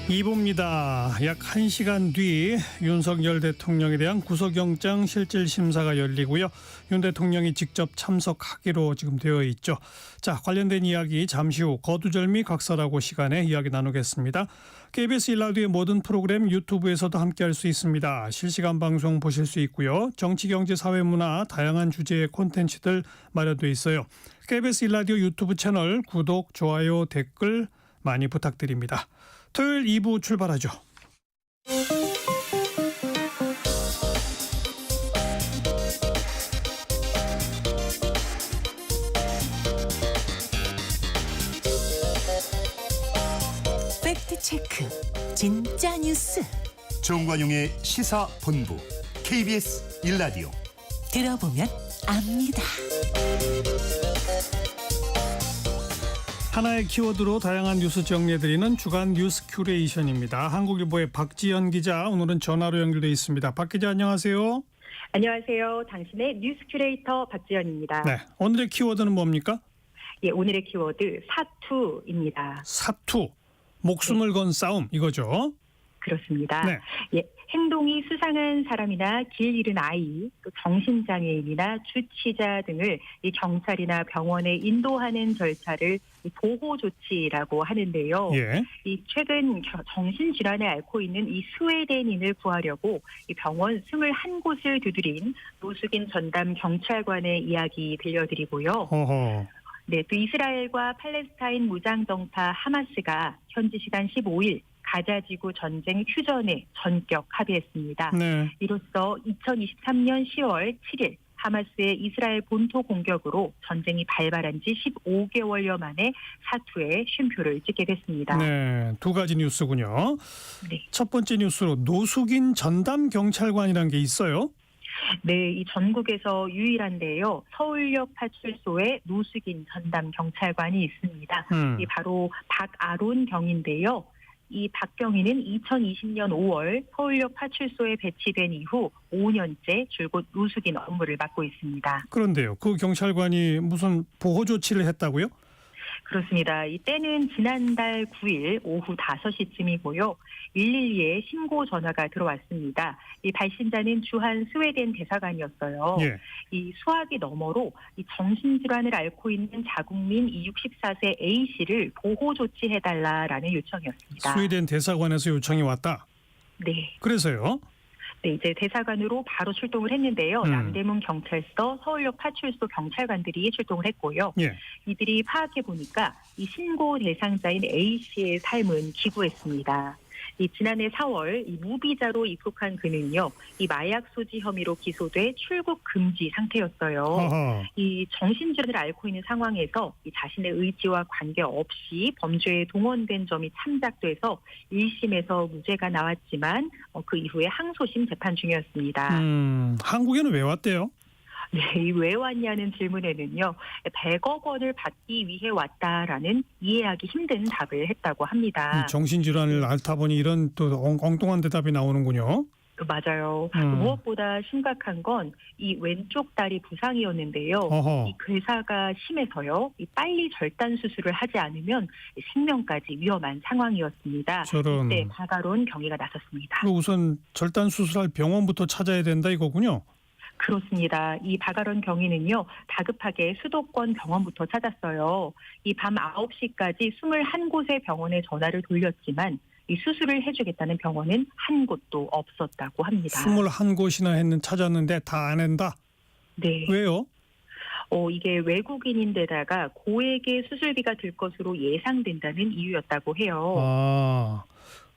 2부입니다. 약 1시간 뒤 윤석열 대통령에 대한 구속영장 실질심사가 열리고요. 윤 대통령이 직접 참석하기로 지금 되어 있죠. 자, 관련된 이야기 잠시 후 거두절미 각설하고 시간에 이야기 나누겠습니다. KBS 1라디오의 모든 프로그램 유튜브에서도 함께할 수 있습니다. 실시간 방송 보실 수 있고요. 정치, 경제, 사회, 문화 다양한 주제의 콘텐츠들 마련되어 있어요. KBS 1라디오 유튜브 채널 구독, 좋아요, 댓글 많이 부탁드립니다. 토요일 2부 출발하죠. 팩트체크 진짜 뉴스 정관용의 시사본부 KBS 1라디오 들어보면 압니다. 하나의 키워드로 다양한 뉴스 정리해드리는 주간 뉴스 큐레이션입니다. 한국일보의 박지연 기자, 오늘은 전화로 연결돼 있습니다. 박 기자 안녕하세요. 안녕하세요. 당신의 뉴스 큐레이터 박지연입니다. 네, 오늘의 키워드는 뭡니까? 예, 오늘의 키워드 사투입니다. 사투, 목숨을 건 싸움 이거죠? 그렇습니다. 네. 예, 행동이 수상한 사람이나 길 잃은 아이, 또 정신장애인이나 주치자 등을 이 경찰이나 병원에 인도하는 절차를 이 보호 조치라고 하는데요. 예. 이 최근 정신질환을 앓고 있는 이 스웨덴인을 구하려고 이 병원 21곳을 두드린 노숙인 전담 경찰관의 이야기 들려드리고요. 어허. 네, 또 이스라엘과 팔레스타인 무장정파 하마스가 현지 시간 15일 가자지구 전쟁 휴전에 전격 합의했습니다. 네. 이로써 2023년 10월 7일 하마스의 이스라엘 본토 공격으로 전쟁이 발발한 지 15개월여 만에 사투에 쉼표를 찍게 됐습니다. 네, 두 가지 뉴스군요. 네. 첫 번째 뉴스로 노숙인 전담 경찰관이라는 게 있어요? 네, 이 전국에서 유일한데요. 서울역 파출소에 노숙인 전담 경찰관이 있습니다. 이 바로 박아론 경인데요. 이 박경희는 2020년 5월 서울역 파출소에 배치된 이후 5년째 줄곧 노숙인 업무를 맡고 있습니다. 그런데요, 그 경찰관이 무슨 보호 조치를 했다고요? 그렇습니다. 이때는 지난달 9일 오후 5시쯤이고요. 112에 신고 전화가 들어왔습니다. 이 발신자는 주한 스웨덴 대사관이었어요. 예. 이 수화기 너머로 이 정신질환을 앓고 있는 자국민 이 64세 A씨를 보호 조치해달라라는 요청이었습니다. 스웨덴 대사관에서 요청이 왔다? 네. 그래서요? 네, 이제 대사관으로 바로 출동을 했는데요. 남대문 경찰서, 서울역 파출소 경찰관들이 출동을 했고요. 예. 이들이 파악해 보니까 이 신고 대상자인 A 씨의 삶은 기구했습니다. 이 지난해 4월 이 무비자로 입국한 그는요, 이 마약 소지 혐의로 기소돼 출국 금지 상태였어요. 어허. 이 정신질환을 앓고 있는 상황에서 이 자신의 의지와 관계없이 범죄에 동원된 점이 참작돼서 1심에서 무죄가 나왔지만 그 이후에 항소심 재판 중이었습니다. 한국에는 왜 왔대요? 네, 왜 왔냐는 질문에는요, 100억 원을 받기 위해 왔다라는 이해하기 힘든 답을 했다고 합니다. 정신질환을 앓다 보니 이런 또 엉뚱한 대답이 나오는군요. 맞아요. 무엇보다 심각한 건 이 왼쪽 다리 부상이었는데요. 어허. 이 괴사가 심해서요. 이 빨리 절단 수술을 하지 않으면 생명까지 위험한 상황이었습니다. 저런. 이때 박아론 경위가 나섰습니다. 그럼 우선 절단 수술할 병원부터 찾아야 된다 이거군요. 그렇습니다. 이 박아론 경위는요, 다급하게 수도권 병원부터 찾았어요. 이 밤 9시까지 21곳의 병원에 전화를 돌렸지만 이 수술을 해주겠다는 병원은 한 곳도 없었다고 합니다. 21곳이나 찾았는데 다 안 한다? 네. 왜요? 이게 외국인인데다가 고액의 수술비가 들 것으로 예상된다는 이유였다고 해요. 아,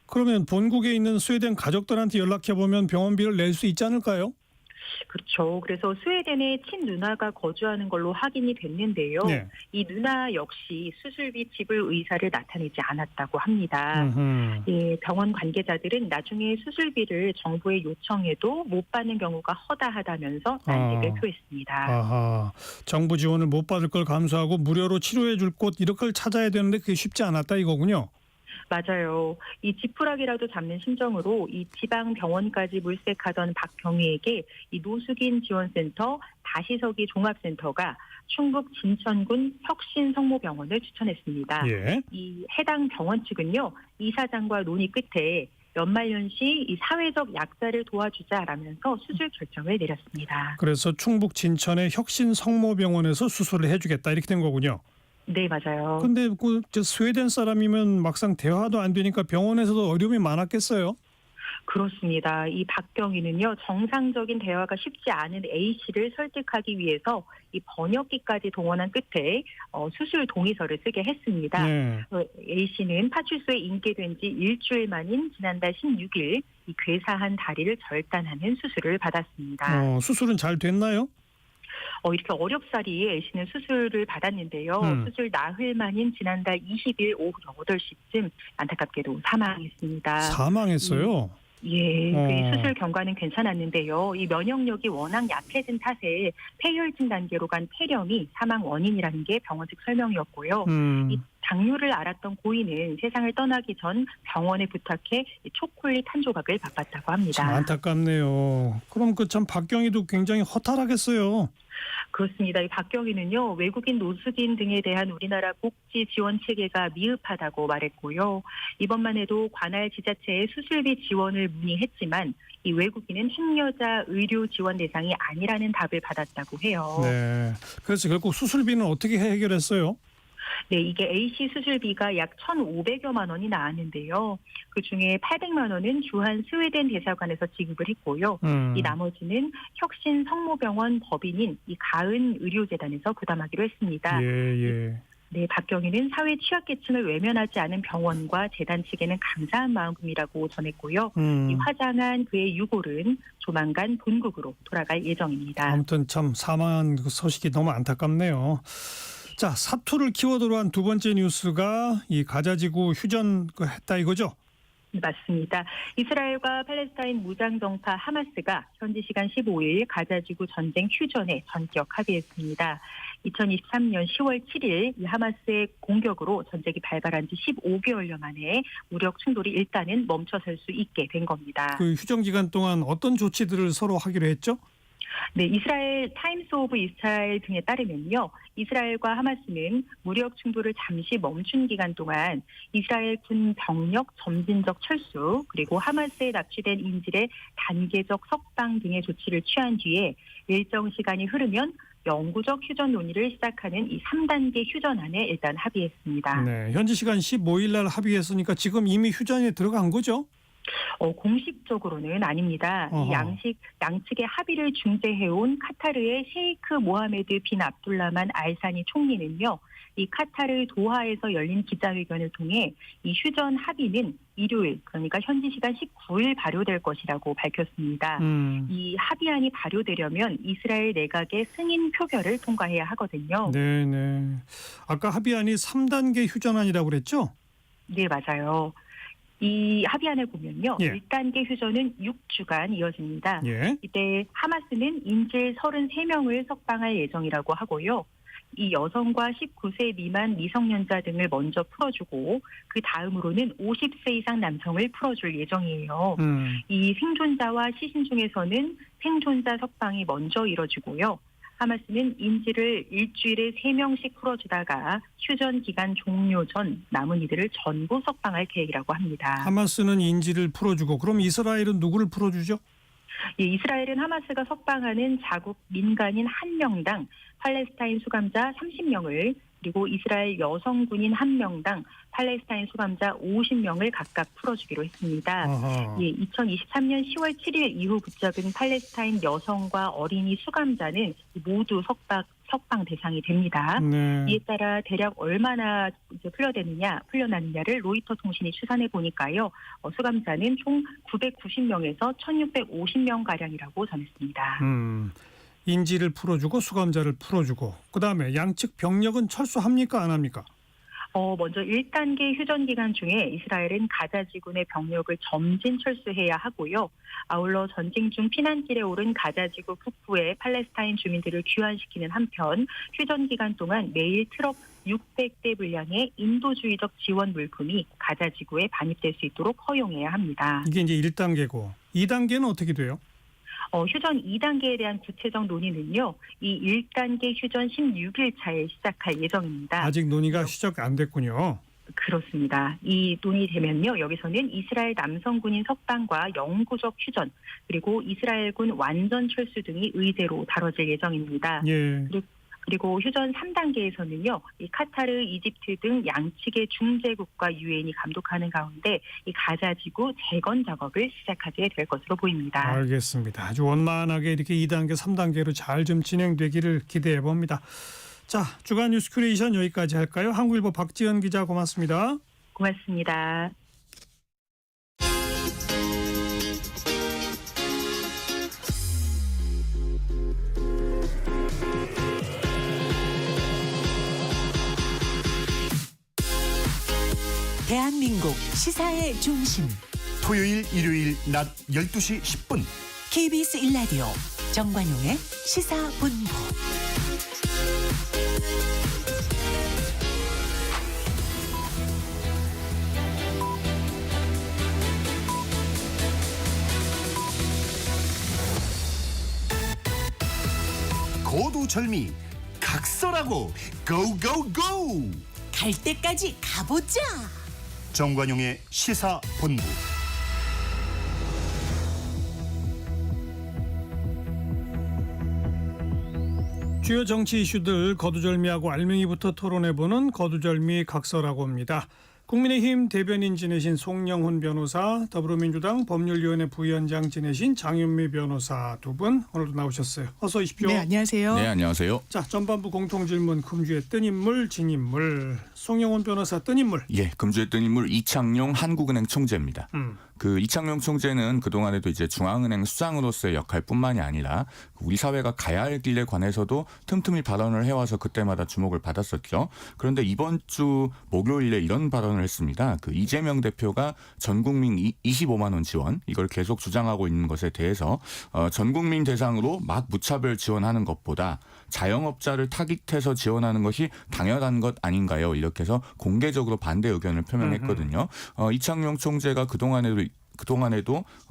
그러면 본국에 있는 스웨덴 가족들한테 연락해보면 병원비를 낼 수 있지 않을까요? 그렇죠. 그래서 스웨덴에 친누나가 거주하는 걸로 확인이 됐는데요. 네. 이 누나 역시 수술비 지불 의사를 나타내지 않았다고 합니다. 예, 병원 관계자들은 나중에 수술비를 정부에 요청해도 못 받는 경우가 허다하다면서 난색을 표했습니다. 아하, 정부 지원을 못 받을 걸 감수하고 무료로 치료해 줄 곳 이렇게 찾아야 되는데 그게 쉽지 않았다 이거군요. 맞아요. 이 지푸라기라도 잡는 심정으로 이 지방 병원까지 물색하던 박경희에게 이 노숙인 지원센터 다시서기 종합센터가 충북 진천군 혁신성모병원을 추천했습니다. 예. 이 해당 병원 측은요, 이사장과 논의 끝에 연말연시 이 사회적 약자를 도와주자라면서 수술 결정을 내렸습니다. 그래서 충북 진천의 혁신성모병원에서 수술을 해주겠다 이렇게 된 거군요. 네, 맞아요. 근데 저 스웨덴 사람이면 막상 대화도 안 되니까 병원에서도 어려움이 많았겠어요. 그렇습니다. 이 박경희는요, 정상적인 대화가 쉽지 않은 A 씨를 설득하기 위해서 이 번역기까지 동원한 끝에 수술 동의서를 쓰게 했습니다. 네. A 씨는 파출소에 인계된 지 일주일 만인 지난달 16일 이 괴사한 다리를 절단하는 수술을 받았습니다. 수술은 잘 됐나요? 이렇게 어렵사리 A 씨는 수술을 받았는데요. 수술 나흘 만인 지난달 20일 오후 8시쯤 안타깝게도 사망했습니다. 사망했어요. 예, 이 수술 경과는 괜찮았는데요. 이 면역력이 워낙 약해진 탓에 폐혈증 단계로 간 폐렴이 사망 원인이라는 게 병원 측 설명이었고요. 이 당뇨를 앓았던 고인은 세상을 떠나기 전 병원에 부탁해 이 초콜릿 한 조각을 바빴다고 합니다. 참 안타깝네요. 그럼 참 박경희도 굉장히 허탈하겠어요. 그렇습니다. 이 박경희는요, 외국인 노숙인 등에 대한 우리나라 복지 지원 체계가 미흡하다고 말했고요. 이번만 해도 관할 지자체에 수술비 지원을 문의했지만 이 외국인은 행여자 의료 지원 대상이 아니라는 답을 받았다고 해요. 네. 그래서 결국 수술비는 어떻게 해결했어요? 네, 이게 A씨 수술비가 약 1,500여만 원이 나왔는데요. 그중에 800만 원은 주한 스웨덴 대사관에서 지급을 했고요. 이 나머지는 혁신 성모병원 법인인 이 가은 의료재단에서 부담하기로 했습니다. 예. 네, 박경희는 사회 취약계층을 외면하지 않은 병원과 재단 측에는 감사한 마음이라고 전했고요. 이 화장한 그의 유골은 조만간 본국으로 돌아갈 예정입니다. 아무튼 참 사망한 그 소식이 너무 안타깝네요. 자, 사투를 키워드로 한 두 번째 뉴스가 이 가자지구 휴전했다 이거죠? 맞습니다. 이스라엘과 팔레스타인 무장정파 하마스가 현지 시간 15일 가자지구 전쟁 휴전에 전격 합의했습니다. 2023년 10월 7일 이 하마스의 공격으로 전쟁이 발발한 지 15개월여 만에 무력 충돌이 일단은 멈춰설 수 있게 된 겁니다. 그 휴전 기간 동안 어떤 조치들을 서로 하기로 했죠? 네, 이스라엘 타임스 오브 이스라엘 등에 따르면요. 이스라엘과 하마스는 무력 충돌을 잠시 멈춘 기간 동안 이스라엘 군 병력 점진적 철수 그리고 하마스에 납치된 인질의 단계적 석방 등의 조치를 취한 뒤에 일정 시간이 흐르면 영구적 휴전 논의를 시작하는 이 3단계 휴전안에 일단 합의했습니다. 네, 현지 시간 15일 날 합의했으니까 지금 이미 휴전에 들어간 거죠? 공식적으로는 아닙니다. 이 양측의 합의를 중재해온 카타르의 셰이크 모하메드 빈 압둘라만 알사니 총리는요. 이 카타르 도하에서 열린 기자회견을 통해 이 휴전 합의는 일요일 그러니까 현지 시간 19일 발효될 것이라고 밝혔습니다. 이 합의안이 발효되려면 이스라엘 내각의 승인 표결을 통과해야 하거든요. 네네. 아까 합의안이 3단계 휴전안이라고 그랬죠? 네, 맞아요. 이 합의안을 보면요. 예. 1단계 휴전은 6주간 이어집니다. 예. 이때 하마스는 인질 33명을 석방할 예정이라고 하고요. 이 여성과 19세 미만 미성년자 등을 먼저 풀어주고 그 다음으로는 50세 이상 남성을 풀어줄 예정이에요. 이 생존자와 시신 중에서는 생존자 석방이 먼저 이뤄지고요. 하마스는 인질을 일주일에 3명씩 풀어주다가 휴전 기간 종료 전 남은 이들을 전부 석방할 계획이라고 합니다. 하마스는 인질을 풀어주고 그럼 이스라엘은 누구를 풀어주죠? 예, 이스라엘은 하마스가 석방하는 자국 민간인 1명당 팔레스타인 수감자 30명을 그리고 이스라엘 여성 군인 1명당 팔레스타인 수감자 50명을 각각 풀어주기로 했습니다. 예, 2023년 10월 7일 이후 붙잡은 팔레스타인 여성과 어린이 수감자는 모두 석방 대상이 됩니다. 네. 이에 따라 대략 얼마나 이제 풀려나느냐를 로이터 통신이 추산해 보니까요. 수감자는 총 990명에서 1650명 가량이라고 전했습니다. 인질을 풀어주고 수감자를 풀어주고 그다음에 양측 병력은 철수합니까 안 합니까? 먼저 1단계 휴전 기간 중에 이스라엘은 가자 지구내 병력을 점진 철수해야 하고요. 아울러 전쟁 중 피난길에 오른 가자 지구 북부의 팔레스타인 주민들을 귀환시키는 한편 휴전 기간 동안 매일 트럭 600대 분량의 인도주의적 지원 물품이 가자 지구에 반입될 수 있도록 허용해야 합니다. 이게 이제 1단계고 2단계는 어떻게 돼요? 휴전 2단계에 대한 구체적 논의는요. 이 1단계 휴전 16일 차에 시작할 예정입니다. 아직 논의가 시작 안 됐군요. 그렇습니다. 이 논의되면요. 여기서는 이스라엘 남성 군인 석방과 영구적 휴전 그리고 이스라엘군 완전 철수 등이 의제로 다뤄질 예정입니다. 예. 그리고 휴전 3단계에서는요, 이 카타르, 이집트 등 양측의 중재국과 유엔이 감독하는 가운데 이 가자지구 재건 작업을 시작하게 될 것으로 보입니다. 알겠습니다. 아주 원만하게 이렇게 2단계, 3단계로 잘 좀 진행되기를 기대해 봅니다. 자, 주간 뉴스 큐레이션 여기까지 할까요? 한국일보 박지연 기자 고맙습니다. 고맙습니다. 대한민국 시사의 중심 토요일 일요일 낮 12시 10분 KBS 1라디오 정관용의 시사본부. 고두절미 각설하고 고고고 갈 때까지 가보자. 정관용의 시사본부. 주요 정치 이슈들 거두절미하고 알맹이부터 토론해보는 거두절미 각서라고 합니다. 국민의힘 대변인 지내신 송영훈 변호사, 더불어민주당 법률위원회 부위원장 지내신 장윤미 변호사 두 분 오늘도 나오셨어요. 어서 오십시오. 네, 안녕하세요. 네, 안녕하세요. 자, 전반부 공통질문 금주의 뜬 인물, 진 인물. 송영훈 변호사 뜬 인물. 예, 금주의 뜬 인물 이창용 한국은행 총재입니다. 그 이창용 총재는 그동안에도 이제 중앙은행 수장으로서의 역할뿐만이 아니라 우리 사회가 가야 할 길에 관해서도 틈틈이 발언을 해와서 그때마다 주목을 받았었죠. 그런데 이번 주 목요일에 이런 발언을 했습니다. 그 이재명 대표가 전 국민 25만 원 지원 이걸 계속 주장하고 있는 것에 대해서 전 국민 대상으로 막 무차별 지원하는 것보다 자영업자를 타깃해서 지원하는 것이 당연한 것 아닌가요? 이렇게 해서 공개적으로 반대 의견을 표명했거든요. 이창용 총재가 그동안에도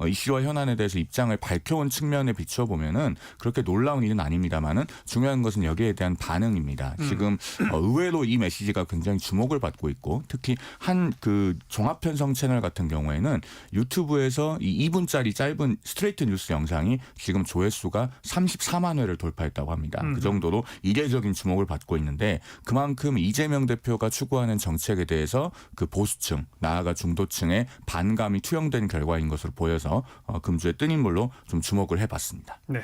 이슈와 현안에 대해서 입장을 밝혀온 측면에 비춰보면은 그렇게 놀라운 일은 아닙니다만은 중요한 것은 여기에 대한 반응입니다. 지금 의외로 이 메시지가 굉장히 주목을 받고 있고 특히 한 그 종합편성 채널 같은 경우에는 유튜브에서 이 2분짜리 짧은 스트레이트 뉴스 영상이 지금 조회수가 34만 회를 돌파했다고 합니다. 그 정도로 이례적인 주목을 받고 있는데 그만큼 이재명 대표가 추구하는 정책에 대해서 그 보수층 나아가 중도층의 반감이 투영된 결과인 것으로 보여서 금주의 뜬 인물로 좀 주목을 해봤습니다. 네,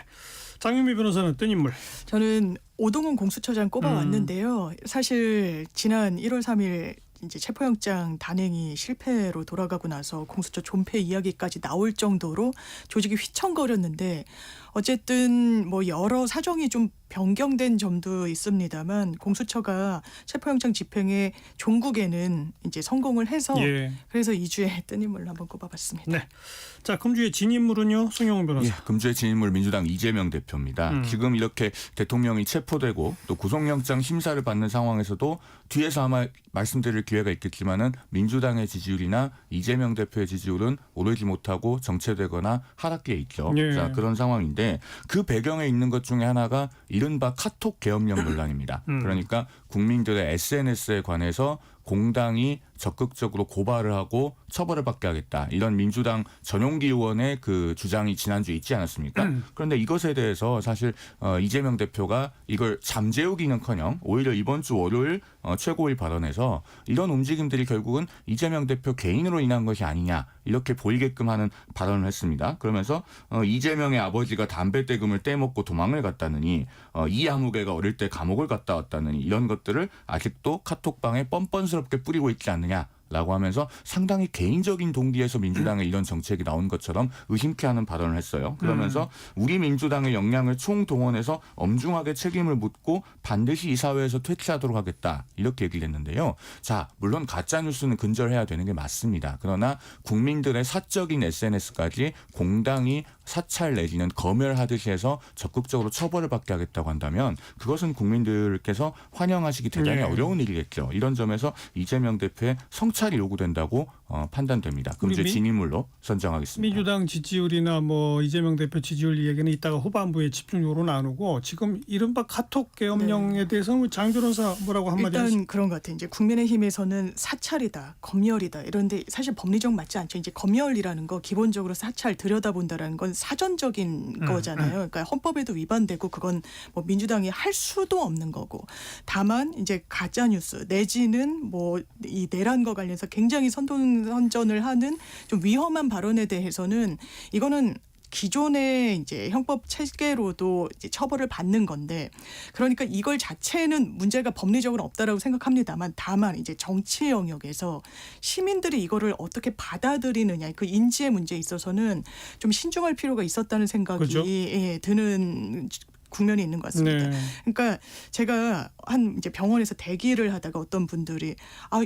장윤미 변호사는 뜬 인물. 저는 오동훈 공수처장 꼽아왔는데요. 사실 지난 1월 3일 이제 체포영장 단행이 실패로 돌아가고 나서 공수처 존폐 이야기까지 나올 정도로 조직이 휘청거렸는데 어쨌든 뭐 여러 사정이 좀 변경된 점도 있습니다만 공수처가 체포영장 집행에 종국에는 이제 성공을 해서 그래서 2주에 뜬 인물로 한번 꼽아봤습니다. 네. 자, 금주의 진 인물은요, 송영훈 변호사. 예, 금주의 진 인물 민주당 이재명 대표입니다. 지금 이렇게 대통령이 체포되고 또 구속영장 심사를 받는 상황에서도 뒤에서 아마 말씀드릴 기회가 있겠지만은 민주당의 지지율이나 이재명 대표의 지지율은 오르지 못하고 정체되거나 하락기에 있죠. 예. 자, 그런 상황인데 그 배경에 있는 것 중에 하나가 이른바 카톡 계엄령 논란입니다. 그러니까 국민들의 SNS에 관해서 공당이 적극적으로 고발을 하고 처벌을 받게 하겠다. 이런 민주당 전용기 의원의 그 주장이 지난주에 있지 않았습니까? 그런데 이것에 대해서 사실 이재명 대표가 이걸 잠재우기는커녕 오히려 이번 주 월요일 최고위 발언에서 이런 움직임들이 결국은 이재명 대표 개인으로 인한 것이 아니냐 이렇게 보이게끔 하는 발언을 했습니다. 그러면서 이재명의 아버지가 담배대금을 떼먹고 도망을 갔다느니 이 아무개가 어릴 때 감옥을 갔다 왔다느니 이런 것들을 아직도 카톡방에 뻔뻔스럽게 뿌리고 있지 않느냐. 라고 하면서 상당히 개인적인 동기에서 민주당에 이런 정책이 나온 것처럼 의심케 하는 발언을 했어요. 그러면서 우리 민주당의 역량을 총동원해서 엄중하게 책임을 묻고 반드시 이 사회에서 퇴치하도록 하겠다. 이렇게 얘기를 했는데요. 자, 물론 가짜뉴스는 근절해야 되는 게 맞습니다. 그러나 국민들의 사적인 SNS까지 공당이 사찰 내지는 검열하듯이 해서 적극적으로 처벌을 받게 하겠다고 한다면 그것은 국민들께서 환영하시기 대단히 어려운 일이겠죠. 이런 점에서 이재명 대표의 성찰이 요구된다고 판단됩니다. 금주의 진인물로 선정하겠습니다. 민주당 지지율이나 뭐 이재명 대표 지지율 얘기는 이따가 후반부에 집중적으로 나누고 지금 이른바 카톡 계엄령에 대해서는 장 변호사 뭐라고 한마디 하시죠? 일단 그런 것 같아요. 이제 국민의힘에서는 사찰이다, 검열이다 이런데 사실 법리적 맞지 않죠. 이제 검열이라는 거 기본적으로 사찰 들여다본다라는 건 사전적인 거잖아요. 그러니까 헌법에도 위반되고 그건 뭐 민주당이 할 수도 없는 거고. 다만 이제 가짜 뉴스 내지는 뭐 이 내란과 관련해서 굉장히 선전을 하는 좀 위험한 발언에 대해서는 이거는 기존의 이제 형법 체계로도 이제 처벌을 받는 건데 그러니까 이걸 자체는 문제가 법리적으로 없다라고 생각합니다만 다만 이제 정치 영역에서 시민들이 이거를 어떻게 받아들이느냐 그 인지의 문제에 있어서는 좀 신중할 필요가 있었다는 생각이 그렇죠? 예, 드는 국면이 있는 것 같습니다. 네. 그러니까 제가 한 이제 병원에서 대기를 하다가 어떤 분들이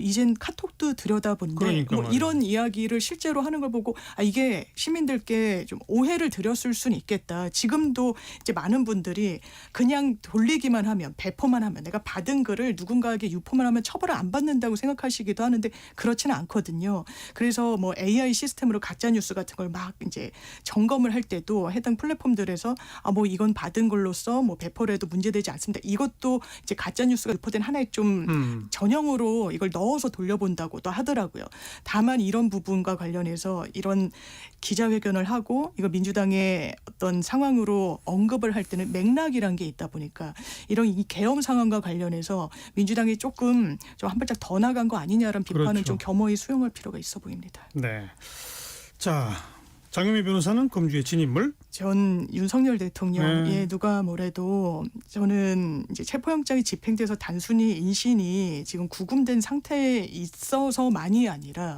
이젠 카톡도 들여다본데 그러니까 뭐 말이에요. 이런 이야기를 실제로 하는 걸 보고 이게 시민들께 좀 오해를 드렸을 수는 있겠다. 지금도 이제 많은 분들이 그냥 돌리기만 하면 배포만 하면 내가 받은 글을 누군가에게 유포만 하면 처벌을 안 받는다고 생각하시기도 하는데 그렇지는 않거든요. 그래서 뭐 AI 시스템으로 가짜 뉴스 같은 걸 막 이제 점검을 할 때도 해당 플랫폼들에서 뭐 이건 받은 걸로써 뭐 배포를 해도 문제되지 않습니다. 이것도 이제 가짜 뉴스가 유포된 하나의 좀 전형으로 이걸 넣어서 돌려본다고도 하더라고요. 다만 이런 부분과 관련해서 이런 기자회견을 하고 이거 민주당의 어떤 상황으로 언급을 할 때는 맥락이란 게 있다 보니까 이런 이 계엄 상황과 관련해서 민주당이 조금 좀 한 발짝 더 나간 거 아니냐라는 비판은 그렇죠. 좀 겸허히 수용할 필요가 있어 보입니다. 네. 자, 장유미 변호사는 금주의 진인물. 전 윤석열 대통령 네. 누가 뭐래도 저는 이제 체포영장이 집행돼서 단순히 인신이 지금 구금된 상태에 있어서만이 아니라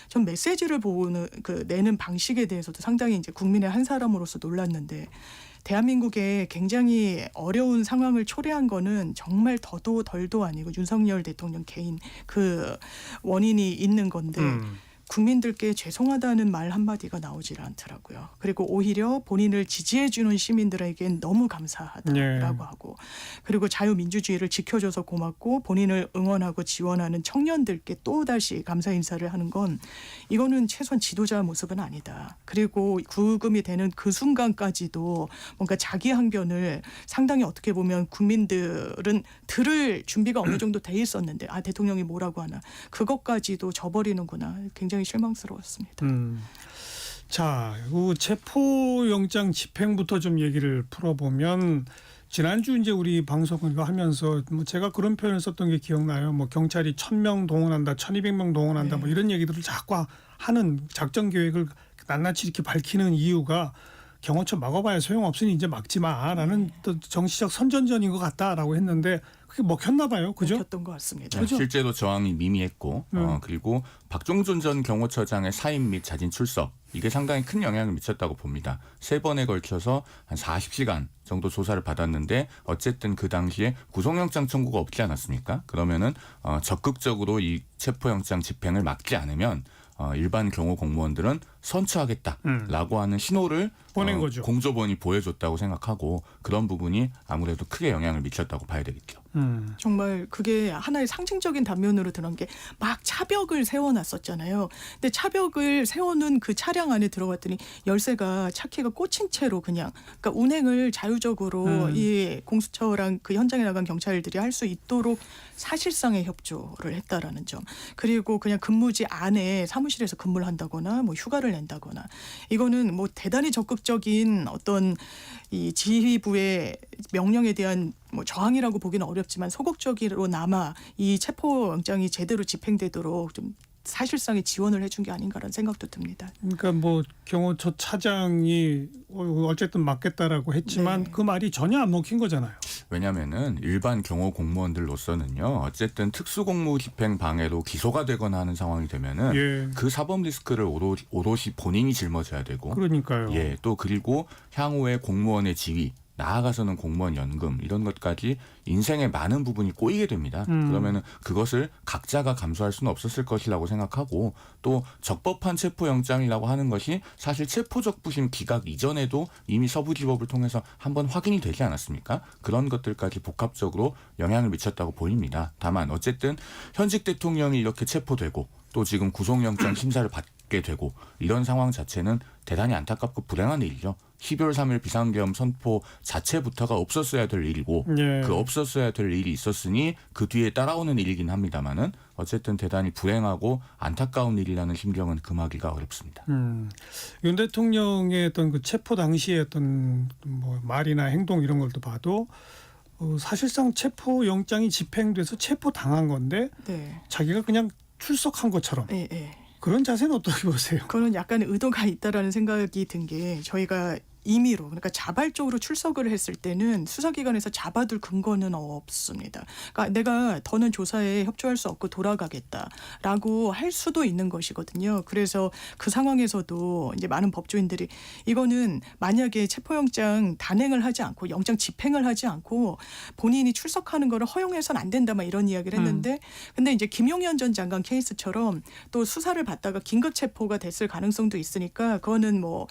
전 메시지를 보는 내는 방식에 대해서도 상당히 이제 국민의 한 사람으로서 놀랐는데 대한민국에 굉장히 어려운 상황을 초래한 거는 정말 더도 덜도 아니고 윤석열 대통령 개인 그 원인이 있는 건데 국민들께 죄송하다는 말 한마디가 나오질 않더라고요. 그리고 오히려 본인을 지지해주는 시민들에겐 너무 감사하다라고 하고 그리고 자유민주주의를 지켜줘서 고맙고 본인을 응원하고 지원하는 청년들께 또다시 감사 인사를 하는 건 이거는 최소한 지도자 모습은 아니다. 그리고 구금이 되는 그 순간까지도 뭔가 자기 항변을 상당히 어떻게 보면 국민들은 들을 준비가 어느 정도 돼 있었는데 대통령이 뭐라고 하나 그것까지도 저버리는구나. 굉장히 실망스러웠습니다. 자, 그 체포영장 집행부터 좀 얘기를 풀어보면 지난주 이제 우리 방송을 이거 하면서 뭐 제가 그런 표현을 썼던 게 기억나요. 뭐 경찰이 1,000명 동원한다, 1,200명 동원한다, 뭐 이런 얘기들을 자꾸 하는 작전 계획을 낱낱이 이렇게 밝히는 이유가 경호처 막아봐야 소용없으니 이제 막지 마라는 또 정치적 선전전인 것 같다라고 했는데 그게 먹혔나 봐요. 그죠? 먹혔던 것 같습니다. 그죠? 실제로 저항이 미미했고 그리고 박종준 전 경호처장의 사임 및 자진 출석 이게 상당히 큰 영향을 미쳤다고 봅니다. 3번에 걸쳐서 한 40시간 정도 조사를 받았는데 어쨌든 그 당시에 구속영장 청구가 없지 않았습니까? 그러면은 적극적으로 이 체포영장 집행을 막지 않으면 일반 경호 공무원들은 선처하겠다라고 하는 신호를 보낸 거죠. 공조본이 보여줬다고 생각하고 그런 부분이 아무래도 크게 영향을 미쳤다고 봐야 되겠죠. 정말 그게 하나의 상징적인 단면으로 드러난 게 막 차벽을 세워놨었잖아요. 근데 차벽을 세워놓은 그 차량 안에 들어갔더니 열쇠가 차키가 꽂힌 채로 그냥 그러니까 운행을 자유적으로 이 공수처랑 그 현장에 나간 경찰들이 할 수 있도록 사실상의 협조를 했다라는 점. 그리고 그냥 근무지 안에 사무실에서 근무를 한다거나 뭐 휴가를 낸다거나 이거는 뭐 대단히 적극적인 어떤 이 지휘부의 명령에 대한 뭐 저항이라고 보기는 어렵지만 소극적으로나마 이 체포영장이 제대로 집행되도록 좀 사실상의 지원을 해준 게 아닌가라는 생각도 듭니다. 그러니까 뭐 경호처 차장이 어쨌든 막겠다라고 했지만 네. 그 말이 전혀 안 먹힌 거잖아요. 왜냐하면은 일반 경호 공무원들로서는요, 어쨌든 특수공무 집행 방해로 기소가 되거나 하는 상황이 되면은 예. 그 사법 리스크를 오롯이 본인이 짊어져야 되고, 그러니까요. 예, 또 그리고 향후에 공무원의 지위, 나아가서는 공무원 연금 이런 것까지 인생의 많은 부분이 꼬이게 됩니다. 그러면은 그것을 각자가 감수할 수는 없었을 것이라고 생각하고, 또 적법한 체포영장이라고 하는 것이 사실 체포적부심 기각 이전에도 이미 서부지법을 통해서 한번 확인이 되지 않았습니까? 그런 것들까지 복합적으로 영향을 미쳤다고 보입니다. 다만 어쨌든 현직 대통령이 이렇게 체포되고 또 지금 구속영장 심사를 받게 되고 이런 상황 자체는 대단히 안타깝고 불행한 일이죠. 12월 3일 비상계엄 선포 자체부터가 없었어야 될 일이고, 예. 그 없었어야 될 일이 있었으니 그 뒤에 따라오는 일이긴 합니다만은 어쨌든 대단히 불행하고 안타까운 일이라는 심경은 금하기가 어렵습니다. 윤 대통령의 어떤 그 체포 당시의 어떤 뭐 말이나 행동 이런 걸 또 봐도 사실상 체포 영장이 집행돼서 체포 당한 건데 네. 자기가 그냥 출석한 것처럼 예, 예. 그런 자세는 어떻게 보세요? 그거는 약간 의도가 있다라는 생각이 든 게, 저희가 임의로, 그러니까 자발적으로 출석을 했을 때는 수사기관에서 잡아둘 근거는 없습니다. 그러니까 내가 더는 조사에 협조할 수 없고 돌아가겠다라고 할 수도 있는 것이거든요. 그래서 그 상황에서도 이제 많은 법조인들이 이거는 만약에 체포영장 단행을 하지 않고 영장 집행을 하지 않고 본인이 출석하는 거를 허용해서는 안 된다, 막 이런 이야기를 했는데, 근데 이제 김용현 전 장관 케이스처럼 또 수사를 받다가 긴급 체포가 됐을 가능성도 있으니까 그거는 뭐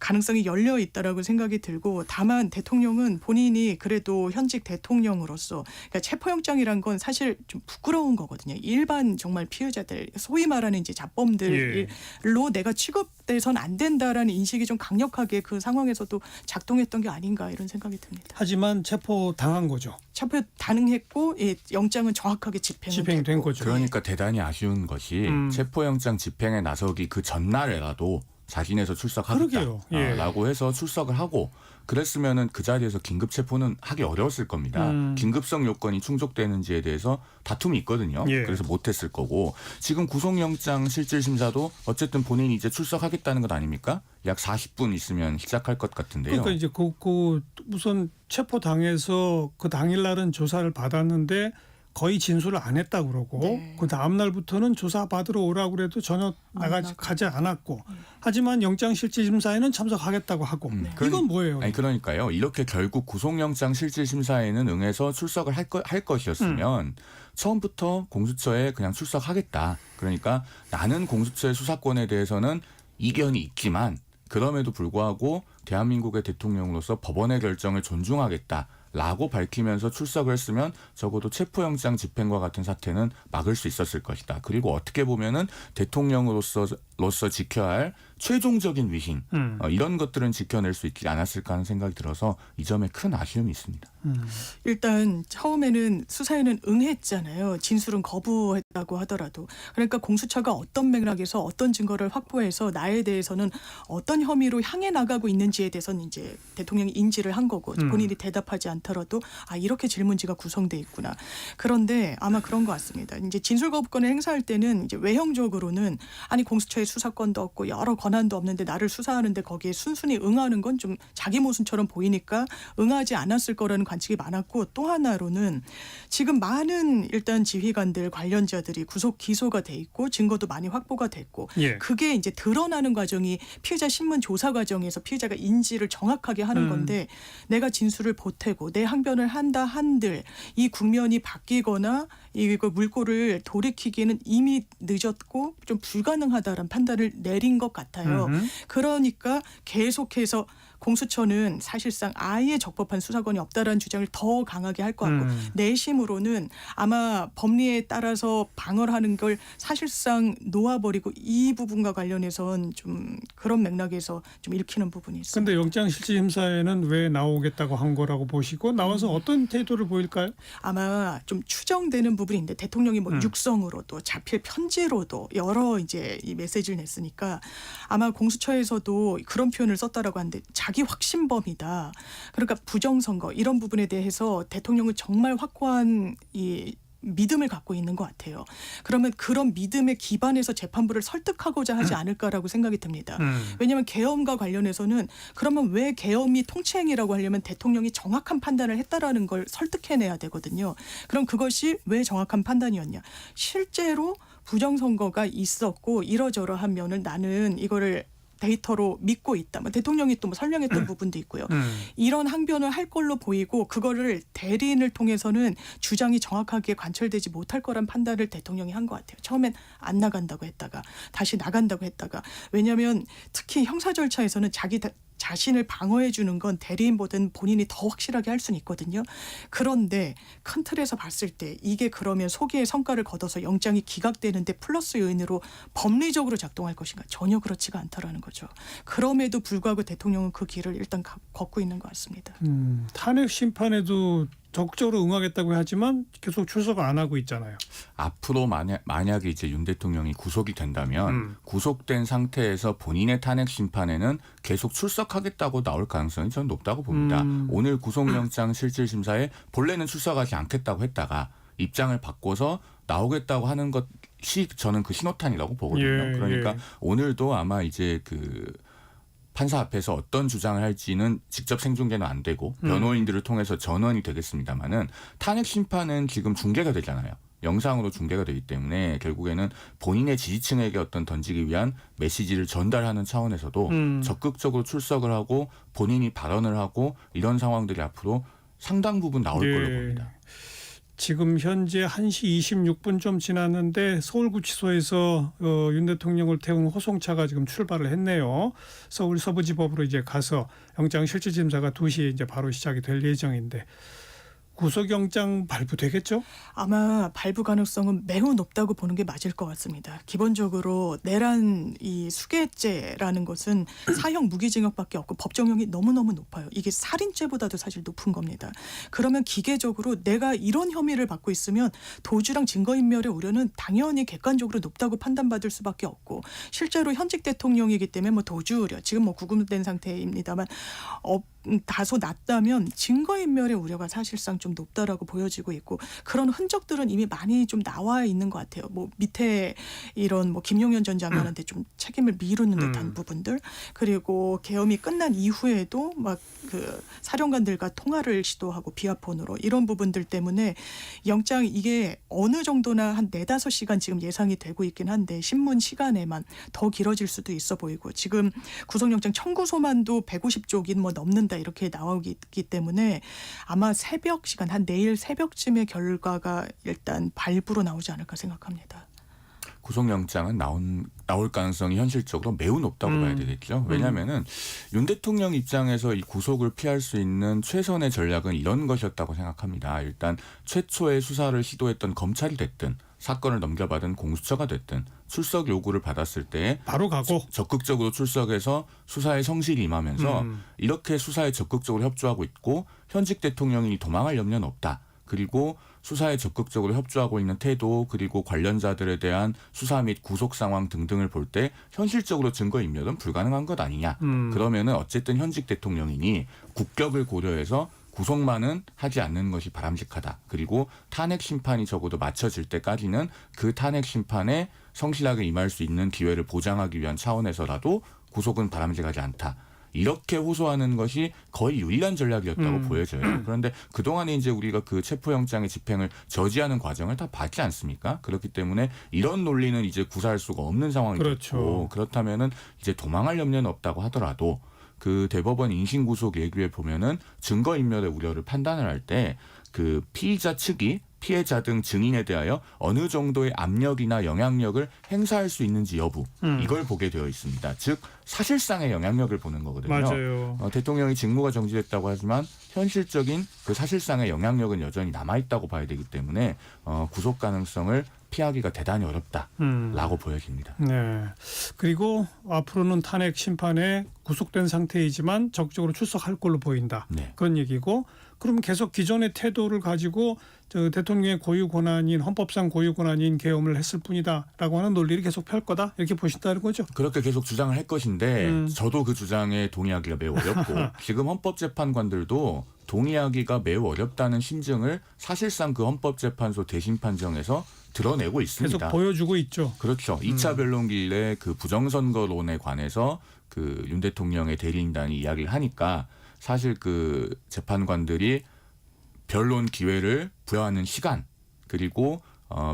가능성이 열려 있다라고 생각이 들고, 다만 대통령은 본인이 그래도 현직 대통령으로서, 그러니까 체포영장이란 건 사실 좀 부끄러운 거거든요. 일반 정말 피해자들, 소위 말하는 이제 자범들로 내가 취급돼선 안 된다라는 인식이 좀 강력하게 그 상황에서도 작동했던 게 아닌가, 이런 생각이 듭니다. 하지만 체포 당한 거죠. 체포 단행했고, 예, 영장은 정확하게 집행된 거죠. 그러니까 대단히 아쉬운 것이 체포영장 집행에 나서기 그 전날에라도 자진해서 그러게요. 예. 출석하겠다라고 해서 출석을 하고 그랬으면은 그 자리에서 긴급 체포는 하기 어려웠을 겁니다. 긴급성 요건이 충족되는지에 대해서 다툼이 있거든요. 예. 그래서 못했을 거고, 지금 구속영장 실질 심사도 어쨌든 본인이 이제 출석하겠다는 것 아닙니까? 약 40분 있으면 시작할 것 같은데요. 그러니까 이제 그 우선 체포 당해서 그 당일날은 조사를 받았는데 거의 진술을 안 했다 그러고, 네. 그 다음 날부터는 조사 받으러 오라고 그래도 전혀 가지 않았고, 하지만 영장실질심사에는 참석하겠다고 하고, 이건 뭐예요? 아니 그러니까요. 이렇게 결국 구속영장 실질심사에는 응해서 출석을 할 것이었으면 처음부터 공수처에 그냥 출석하겠다. 그러니까 나는 공수처의 수사권에 대해서는 이견이 있지만 그럼에도 불구하고 대한민국의 대통령으로서 법원의 결정을 존중하겠다 라고 밝히면서 출석을 했으면 적어도 체포영장 집행과 같은 사태는 막을 수 있었을 것이다. 그리고 어떻게 보면은 대통령으로서 지켜야 할 최종적인 위신, 이런 것들은 지켜낼 수 있지 않았을까 하는 생각이 들어서 이 점에 큰 아쉬움이 있습니다. 일단 처음에는 수사에는 응했잖아요. 진술은 거부했다고 하더라도. 그러니까 공수처가 어떤 맥락에서 어떤 증거를 확보해서 나에 대해서는 어떤 혐의로 향해 나가고 있는지에 대해서는 이제 대통령이 인지를 한 거고, 본인이 대답하지 않더라도 이렇게 질문지가 구성돼 있구나. 그런데 아마 그런 것 같습니다. 이제 진술 거부권을 행사할 때는 이제 외형적으로는 아니 공수처에 수사권도 없고 여러 권한도 없는데 나를 수사하는데 거기에 순순히 응하는 건 좀 자기 모순처럼 보이니까 응하지 않았을 거라는 관측이 많았고, 또 하나로는 지금 많은 일단 지휘관들 관련자들이 구속 기소가 돼 있고 증거도 많이 확보가 됐고, 예. 그게 이제 드러나는 과정이 피의자 신문 조사 과정에서 피의자가 인지를 정확하게 하는 건데, 내가 진술을 보태고 내 항변을 한다 한들 이 국면이 바뀌거나 이거 물꼬를 돌이키기에는 이미 늦었고 좀 불가능하다라는 판단을 내린 것 같아요. 그러니까 계속해서 공수처는 사실상 아예 적법한 수사권이 없다라는 주장을 더 강하게 할 것 같고, 내심으로는 아마 법리에 따라서 방어하는 걸 사실상 놓아버리고 이 부분과 관련해서는 좀 그런 맥락에서 좀 읽히는 부분이 있습니다. 그런데 영장실질심사에는 왜 나오겠다고 한 거라고 보시고, 나와서 어떤 태도를 보일까요? 아마 좀 추정되는 부분이 있는데, 대통령이 뭐 육성으로도 자필 편지로도 여러 이제 이 메시지를 냈으니까 아마 공수처에서도 그런 표현을 썼다라고 하는데, 자기 확신범이다. 그러니까 부정선거 이런 부분에 대해서 대통령은 정말 확고한 이 믿음을 갖고 있는 것 같아요. 그러면 그런 믿음에 기반해서 재판부를 설득하고자 하지 않을까라고 생각이 듭니다. 왜냐하면 계엄과 관련해서는 그러면 왜 계엄이 통치행위라고 하려면 대통령이 정확한 판단을 했다라는 걸 설득해내야 되거든요. 그럼 그것이 왜 정확한 판단이었냐. 실제로 부정선거가 있었고 이러저러한 면을 나는 이거를 데이터로 믿고 있다. 대통령이 또 설명했던 부분도 있고요. 이런 항변을 할 걸로 보이고 그거를 대리인을 통해서는 주장이 정확하게 관철되지 못할 거란 판단을 대통령이 한 것 같아요. 처음엔 안 나간다고 했다가 다시 나간다고 했다가 왜냐하면 특히 형사 절차에서는 자신을 방어해 주는 건 대리인보다는 본인이 더 확실하게 할 수는 있거든요. 그런데 큰 틀에서 봤을 때 이게 그러면 소기의 성과를 거둬서 영장이 기각되는데 플러스 요인으로 법리적으로 작동할 것인가? 전혀 그렇지가 않다라는 거죠. 그럼에도 불구하고 대통령은 그 길을 일단 걷고 있는 것 같습니다. 탄핵 심판에도 적극적으로 응하겠다고 하지만 계속 출석 안 하고 있잖아요. 앞으로 만약에 이제 윤 대통령이 구속이 된다면 구속된 상태에서 본인의 탄핵 심판에는 계속 출석하겠다고 나올 가능성이 저는 높다고 봅니다. 오늘 구속영장 실질심사에 본래는 출석하지 않겠다고 했다가 입장을 바꿔서 나오겠다고 하는 것이 저는 그 신호탄이라고 보거든요. 그러니까 오늘도 아마 이제 그 판사 앞에서 어떤 주장을 할지는 직접 생중계는 안 되고 변호인들을 통해서 전원이 되겠습니다마는 탄핵 심판은 지금 중계가 되잖아요. 영상으로 중계가 되기 때문에 결국에는 본인의 지지층에게 어떤 던지기 위한 메시지를 전달하는 차원에서도 적극적으로 출석을 하고 본인이 발언을 하고 이런 상황들이 앞으로 상당 부분 나올 걸로 봅니다. 지금 현재 1시 26분 좀 지났는데 서울구치소에서 윤 대통령을 태운 호송차가 지금 출발을 했네요. 서울 서부지법으로 이제 가서 영장 실질심사가 2시에 이제 바로 시작이 될 예정인데 구속영장 발부되겠죠? 아마 발부 가능성은 매우 높다고 보는 게 맞을 것 같습니다. 기본적으로 내란 이 수괴죄라는 것은 사형 무기징역밖에 없고 법정형이 너무너무 높아요. 이게 살인죄보다도 사실 높은 겁니다. 그러면 기계적으로 내가 이런 혐의를 받고 있으면 도주랑 증거인멸의 우려는 당연히 객관적으로 높다고 판단받을 수밖에 없고 실제로 현직 대통령이기 때문에 도주 우려 지금 구금된 상태입니다만 다소 낮다면 증거인멸의 우려가 사실상 좀 높다라고 보여지고 있고 그런 흔적들은 이미 많이 좀 나와 있는 것 같아요. 밑에 이런 김용현 전 장관한테 좀 책임을 미루는 듯한 부분들 그리고 계엄이 끝난 이후에도 그 사령관들과 통화를 시도하고 비아폰으로 이런 부분들 때문에 영장 이게 어느 정도나 한 4-5시간 지금 예상이 되고 있긴 한데 신문 시간에만 더 길어질 수도 있어 보이고 지금 구속영장 청구소만도 150쪽이 넘는다 이렇게 나오기 때문에 아마 새벽 시간 한 내일 새벽쯤에 결과가 일단 발부로 나오지 않을까 생각합니다. 구속영장은 나올 가능성이 현실적으로 매우 높다고 봐야 되겠죠. 왜냐하면은 윤 대통령 입장에서 이 구속을 피할 수 있는 최선의 전략은 이런 것이었다고 생각합니다. 일단 최초의 수사를 시도했던 검찰이 됐든 사건을 넘겨받은 공수처가 됐든 출석 요구를 받았을 때 바로 가고 적극적으로 출석해서 수사에 성실히 임하면서 이렇게 수사에 적극적으로 협조하고 있고 현직 대통령이 도망할 염려는 없다. 그리고 수사에 적극적으로 협조하고 있는 태도 그리고 관련자들에 대한 수사 및 구속 상황 등등을 볼 때 현실적으로 증거인멸은 불가능한 것 아니냐. 그러면은 어쨌든 현직 대통령이니 국격을 고려해서 구속만은 하지 않는 것이 바람직하다. 그리고 탄핵 심판이 적어도 마쳐질 때까지는 그 탄핵 심판에 성실하게 임할 수 있는 기회를 보장하기 위한 차원에서라도 구속은 바람직하지 않다. 이렇게 호소하는 것이 거의 유일한 전략이었다고 보여져요. 그런데 그동안에 이제 우리가 그 체포영장의 집행을 저지하는 과정을 다 봤지 않습니까? 그렇기 때문에 이런 논리는 이제 구사할 수가 없는 상황이 됐고 그렇다면은 이제 도망할 염려는 없다고 하더라도 그 대법원 인신구속 예규에 보면은 증거인멸의 우려를 판단을 할 때 그 피의자 측이 피해자 등 증인에 대하여 어느 정도의 압력이나 영향력을 행사할 수 있는지 여부 이걸 보게 되어 있습니다. 즉 사실상의 영향력을 보는 거거든요. 맞아요. 대통령이 직무가 정지됐다고 하지만 현실적인 그 사실상의 영향력은 여전히 남아있다고 봐야 되기 때문에 구속 가능성을 피하기가 대단히 어렵다라고 보여집니다. 네. 그리고 앞으로는 탄핵 심판에 구속된 상태이지만 적극적으로 출석할 걸로 보인다. 네. 그런 얘기고 그럼 계속 기존의 태도를 가지고 저 대통령의 고유 권한인 헌법상 고유 권한인 계엄을 했을 뿐이다라고 하는 논리를 계속 펼 거다 이렇게 보신다는 거죠. 그렇게 계속 주장을 할 것인데 저도 그 주장에 동의하기가 매우 어렵고 지금 헌법재판관들도 동의하기가 매우 어렵다는 심증을 사실상 그 헌법재판소 대신 판정에서 드러내고 있습니다. 계속 보여주고 있죠. 그렇죠. 2차 변론길에 그 부정선거론에 관해서 그 윤 대통령의 대리인단이 이야기를 하니까 사실 그 재판관들이 변론 기회를 부여하는 시간 그리고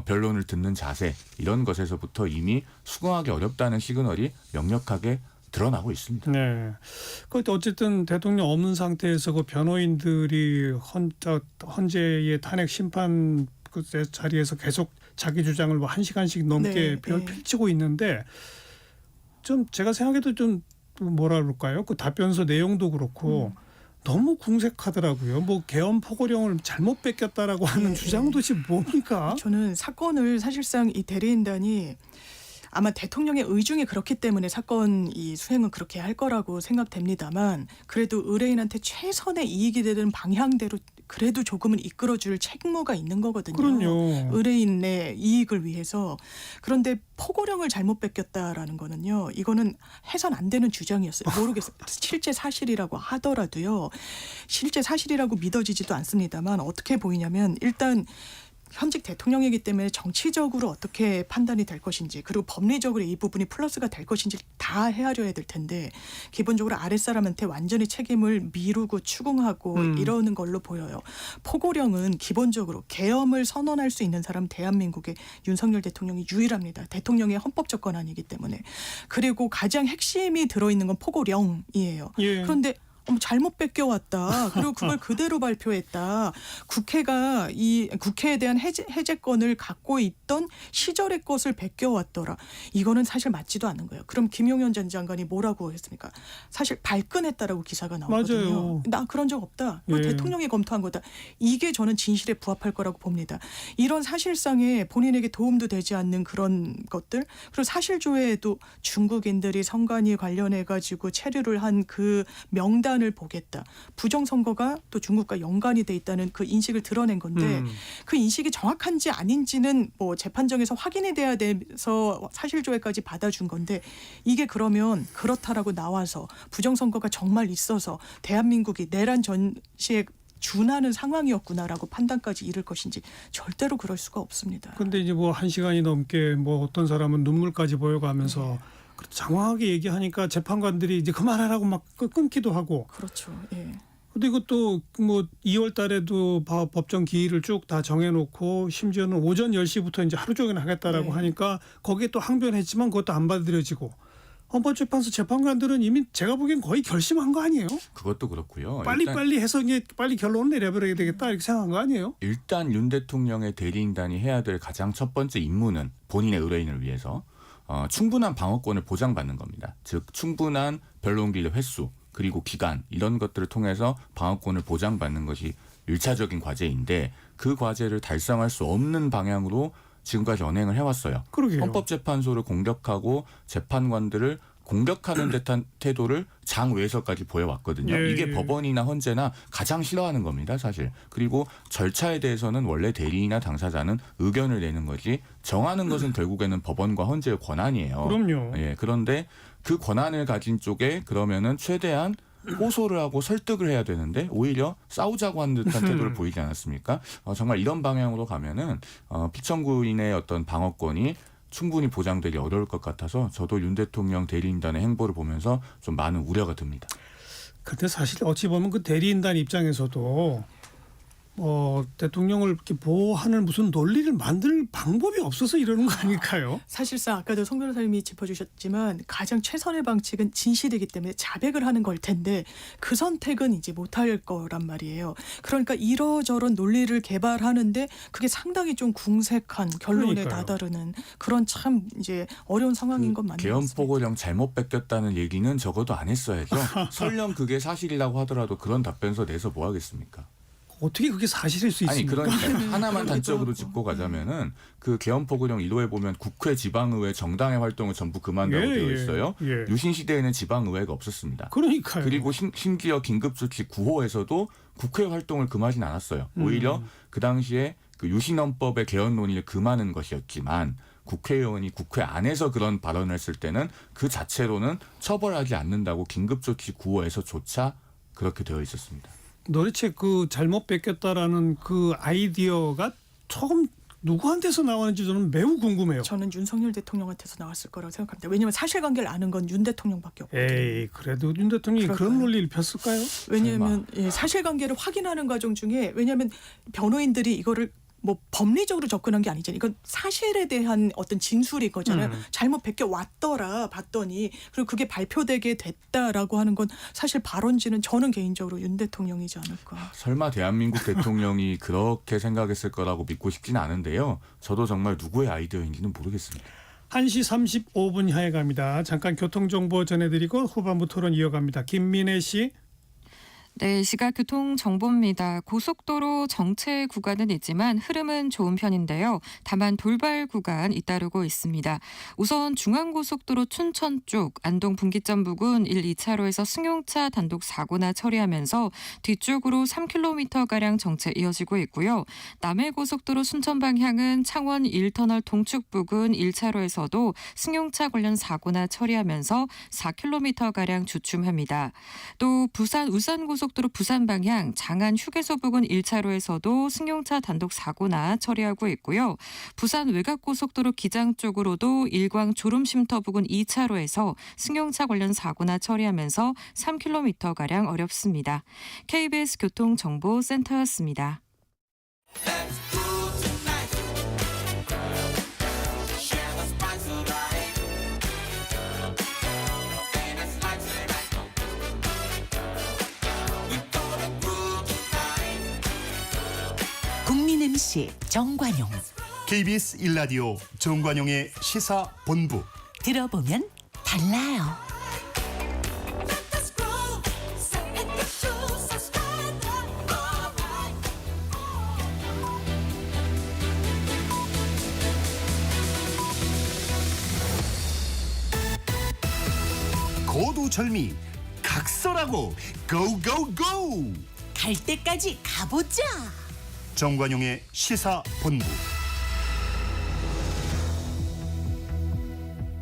변론을 듣는 자세 이런 것에서부터 이미 수긍하기 어렵다는 시그널이 명확하게 드러나고 있습니다. 네. 그 어쨌든 대통령 없는 상태에서 그 변호인들이 헌재의 탄핵 심판 그 자리에서 계속 자기 주장을 뭐 1시간씩 넘게 펼치고 있는데 좀 제가 생각해도 좀 뭐라 그럴까요? 그 답변서 내용도 그렇고 너무 궁색하더라고요. 뭐 계엄 포고령을 잘못 뺏겼다라고 하는 주장도 지금 뭡니까? 저는 사건을 사실상 이 대리인단이 아마 대통령의 의중이 그렇기 때문에 사건 이 수행은 그렇게 할 거라고 생각됩니다만 그래도 의뢰인한테 최선의 이익이 되는 방향대로 그래도 조금은 이끌어줄 책무가 있는 거거든요. 그럼요. 의뢰인의 이익을 위해서. 그런데 포고령을 잘못 뺏겼다라는 거는요. 이거는 해선 안 되는 주장이었어요. 모르겠어요. 실제 사실이라고 하더라도요. 실제 사실이라고 믿어지지도 않습니다만 어떻게 보이냐면 일단 현직 대통령이기 때문에 정치적으로 어떻게 판단이 될 것인지 그리고 법리적으로 이 부분이 플러스가 될 것인지 다 헤아려야 될 텐데 기본적으로 아랫사람한테 완전히 책임을 미루고 추궁하고 이러는 걸로 보여요. 포고령은 기본적으로 계엄을 선언할 수 있는 사람 대한민국의 윤석열 대통령이 유일합니다. 대통령의 헌법적 권한이기 때문에. 그리고 가장 핵심이 들어있는 건 포고령이에요. 예. 그런데 잘못 뺏겨왔다. 그리고 그걸 그대로 발표했다. 국회가 이 국회에 대한 해제권을 갖고 있던 시절의 것을 베껴왔더라. 이거는 사실 맞지도 않는 거예요. 그럼 김용현 전 장관이 뭐라고 했습니까? 사실 발끈했다라고 기사가 나오거든요. 맞아요. 나 그런 적 없다. 이거 예. 대통령이 검토한 거다. 이게 저는 진실에 부합할 거라고 봅니다. 이런 사실상에 본인에게 도움도 되지 않는 그런 것들 그리고 사실조회에도 중국인들이 선관위 관련해 가지고 체류를 한 그 명단 을 보겠다. 부정선거가 또 중국과 연관이 돼 있다는 그 인식을 드러낸 건데 그 인식이 정확한지 아닌지는 뭐 재판정에서 확인이 돼야 돼서 사실조회까지 받아준 건데 이게 그러면 그렇다라고 나와서 부정선거가 정말 있어서 대한민국이 내란 전시에 준하는 상황이었구나라고 판단까지 이를 것인지 절대로 그럴 수가 없습니다. 근데 이제 뭐 1시간이 넘게 뭐 어떤 사람은 눈물까지 보여가면서 장황하게 얘기하니까 재판관들이 이제 그만하라고 막 끊기도 하고. 그렇죠. 예. 근데 이것도 뭐 2월 달에도 법정 기일을 쭉 다 정해놓고 심지어는 오전 10시부터 이제 하루 종일 하겠다라고 하니까 거기에 또 항변했지만 그것도 안 받아들여지고. 헌법재판소 재판관들은 이미 제가 보기엔 거의 결심한 거 아니에요? 그것도 그렇고요. 빨리 해서 이제 빨리 결론을 내려버려야 되겠다 이렇게 생각한 거 아니에요? 일단 윤 대통령의 대리인단이 해야 될 가장 첫 번째 임무는 본인의 의뢰인을 위해서 충분한 방어권을 보장받는 겁니다. 즉 충분한 변론기일 횟수 그리고 기간 이런 것들을 통해서 방어권을 보장받는 것이 1차적인 과제인데 그 과제를 달성할 수 없는 방향으로 지금까지 언행을 해왔어요. 그러게요. 헌법재판소를 공격하고 재판관들을 공격하는 듯한 태도를 장외에서까지 보여왔거든요. 예, 이게 예. 법원이나 헌재나 가장 싫어하는 겁니다. 사실. 그리고 절차에 대해서는 원래 대리인이나 당사자는 의견을 내는 거지 정하는 것은 결국에는 법원과 헌재의 권한이에요. 그럼요. 예, 그런데 그 권한을 가진 쪽에 그러면은 최대한 호소를 하고 설득을 해야 되는데 오히려 싸우자고 하는 듯한 태도를 보이지 않았습니까? 정말 이런 방향으로 가면은 피청구인의 어떤 방어권이 충분히 보장되기 어려울 것 같아서 저도 윤 대통령 대리인단의 행보를 보면서 좀 많은 우려가 듭니다. 근데 사실 어찌 보면 그 대리인단 입장에서도 대통령을 이렇게 보호하는 무슨 논리를 만들 방법이 없어서 이러는 거 아닐까요? 사실상 아까도 송 변호사님이 짚어주셨지만 가장 최선의 방식은 진실이기 때문에 자백을 하는 걸 텐데 그 선택은 이제 못할 거란 말이에요. 그러니까 이러저런 논리를 개발하는데 그게 상당히 좀 궁색한 결론에 그러니까요. 다다르는 그런 참 이제 어려운 상황인 건 맞는 것 계엄 같습니다. 포고령 잘못 뺏겼다는 얘기는 적어도 안 했어야죠. 설령 그게 사실이라고 하더라도 그런 답변서 내서 뭐 하겠습니까? 어떻게 그게 사실일 수 아니 있습니까? 그러니까 하나만 단적으로 짚고 가자면은 그 개헌포고령 1호에 보면 국회, 지방의회, 정당의 활동을 전부 금한다고 되어 있어요. 예. 유신 시대에는 지방의회가 없었습니다. 그러니까요. 그리고 심지어 긴급조치 9호에서도 국회 활동을 금하진 않았어요. 오히려 그 당시에 그 유신헌법의 개헌 논의를 금하는 것이었지만 국회의원이 국회 안에서 그런 발언을 했을 때는 그 자체로는 처벌하지 않는다고 긴급조치 9호에서조차 그렇게 되어 있었습니다. 도대체 그 잘못 뺏겼다라는 그 아이디어가 처음 누구한테서 나왔는지 저는 매우 궁금해요. 저는 윤석열 대통령한테서 나왔을 거라고 생각합니다. 왜냐하면 사실관계를 아는 건 윤 대통령밖에 없거든요. 에이, 그래도 윤 대통령이 그럴까요? 그런 논리를 폈을까요? 왜냐하면 사실관계를 확인하는 과정 중에 왜냐하면 변호인들이 이거를 뭐 법리적으로 접근한 게 아니잖아요. 이건 사실에 대한 어떤 진술인 거잖아요. 잘못 베껴 왔더라 봤더니 그리고 그게 발표되게 됐다라고 하는 건 사실 발언지는 저는 개인적으로 윤 대통령이지 않을까. 설마 대한민국 대통령이 그렇게 생각했을 거라고 믿고 싶지는 않은데요. 저도 정말 누구의 아이디어인지는 모르겠습니다. 1시 35분 향해 갑니다. 잠깐 교통정보 전해드리고 후반부 토론 이어갑니다. 김민혜 씨. 네, 시각 교통 정보입니다. 고속도로 정체 구간은 있지만 흐름은 좋은 편인데요. 다만 돌발 구간 잇따르고 있습니다. 우선 중앙고속도로 춘천 쪽 안동 분기점 부근 1, 2차로에서 승용차 단독 사고나 처리하면서 뒤쪽으로 3km가량 정체 이어지고 있고요. 남해고속도로 순천 방향은 창원 1터널 동축 부근 1차로에서도 승용차 관련 사고나 처리하면서 4km가량 주춤합니다. 또 부산 울산고속도로 부산 방향 장안 휴게소 부근 1차로에서도 승용차 단독 사고나 처리하고 있고요. 부산 외곽고속도로 기장 쪽으로도 일광 졸음쉼터 부근 2차로에서 승용차 관련 사고나 처리하면서 3km가량 어렵습니다. KBS 교통정보센터였습니다. 국민 MC 정관용. KBS 1라디오 정관용의 시사본부. 들어보면 달라요. 고두절미 각설하고 고고고. 갈 때까지 가보자. 정관용의 시사본부.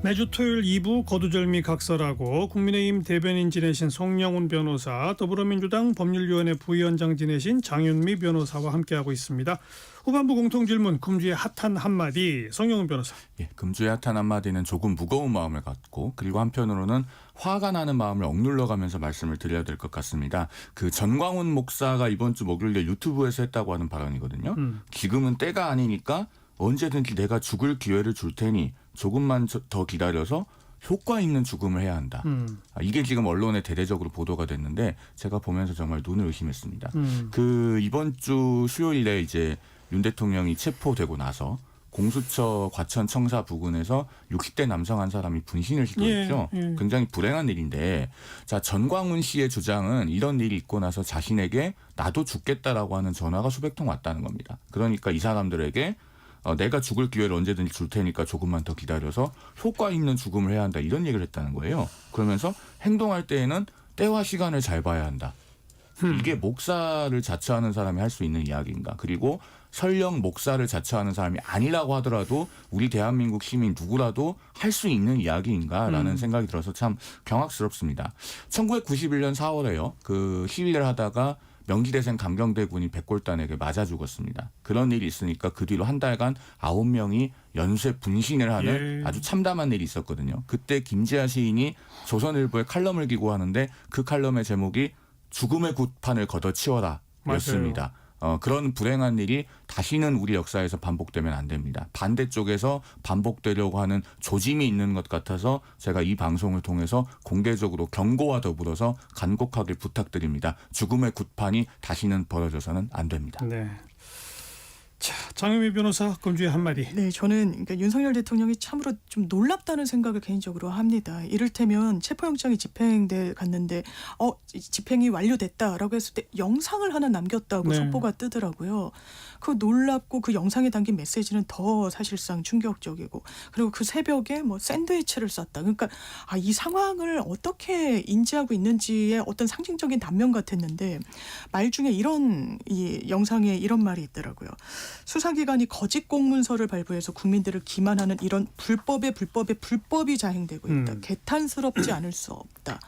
매주 토요일 2부 거두절미 각설하고 국민의힘 대변인 지내신 송영훈 변호사, 더불어민주당 법률위원회 부위원장 지내신 장윤미 변호사와 함께하고 있습니다. 후반부 공통질문 금주의 핫한 한마디 송영훈 변호사. 예, 금주의 핫한 한마디는 조금 무거운 마음을 갖고 그리고 한편으로는 화가 나는 마음을 억눌러가면서 말씀을 드려야 될 것 같습니다. 그 전광훈 목사가 이번 주 목요일에 유튜브에서 했다고 하는 발언이거든요. 지금은 때가 아니니까 언제든지 내가 죽을 기회를 줄 테니 조금만 더 기다려서 효과 있는 죽음을 해야 한다. 이게 지금 언론에 대대적으로 보도가 됐는데 제가 보면서 정말 눈을 의심했습니다. 그 이번 주 수요일에 이제 윤 대통령이 체포되고 나서 공수처 과천 청사 부근에서 60대 남성 한 사람이 분신을 시도했죠. 굉장히 불행한 일인데, 자, 전광훈 씨의 주장은 이런 일이 있고 나서 자신에게 나도 죽겠다라고 하는 전화가 수백 통 왔다는 겁니다. 그러니까 이 사람들에게 내가 죽을 기회를 언제든지 줄 테니까 조금만 더 기다려서 효과 있는 죽음을 해야 한다, 이런 얘기를 했다는 거예요. 그러면서 행동할 때에는 때와 시간을 잘 봐야 한다. 이게 목사를 자처하는 사람이 할 수 있는 이야기인가. 그리고 설령 목사를 자처하는 사람이 아니라고 하더라도 우리 대한민국 시민 누구라도 할 수 있는 이야기인가라는 생각이 들어서 참 경악스럽습니다. 1991년 4월에요. 그 시위를 하다가 명지대생 강경대 군이 백골단에게 맞아 죽었습니다. 그런 일이 있으니까 그 뒤로 한 달간 9명이 연쇄 분신을 하는 아주 참담한 일이 있었거든요. 그때 김재하 시인이 조선일보에 칼럼을 기고하는데 그 칼럼의 제목이 죽음의 굿판을 걷어치워라 였습니다. 그런 불행한 일이 다시는 우리 역사에서 반복되면 안 됩니다. 반대쪽에서 반복되려고 하는 조짐이 있는 것 같아서 제가 이 방송을 통해서 공개적으로 경고와 더불어서 간곡하게 부탁드립니다. 죽음의 굿판이 다시는 벌어져서는 안 됩니다. 네. 자, 장유미 변호사 금주의 한마디. 네, 저는 그러니까 윤석열 대통령이 참으로 좀 놀랍다는 생각을 개인적으로 합니다. 이를테면 체포영장이 집행돼 갔는데 집행이 완료됐다라고 했을 때 영상을 하나 남겼다고 네. 속보가 뜨더라고요. 그 놀랍고 그 영상에 담긴 메시지는 더 사실상 충격적이고 그리고 그 새벽에 뭐 샌드위치를 쌌다. 그러니까 이 상황을 어떻게 인지하고 있는지의 어떤 상징적인 단면 같았는데 말 중에 이 영상에 이런 말이 있더라고요. 수사기관이 거짓 공문서를 발부해서 국민들을 기만하는 이런 불법이 자행되고 있다. 개탄스럽지 않을 수 없다.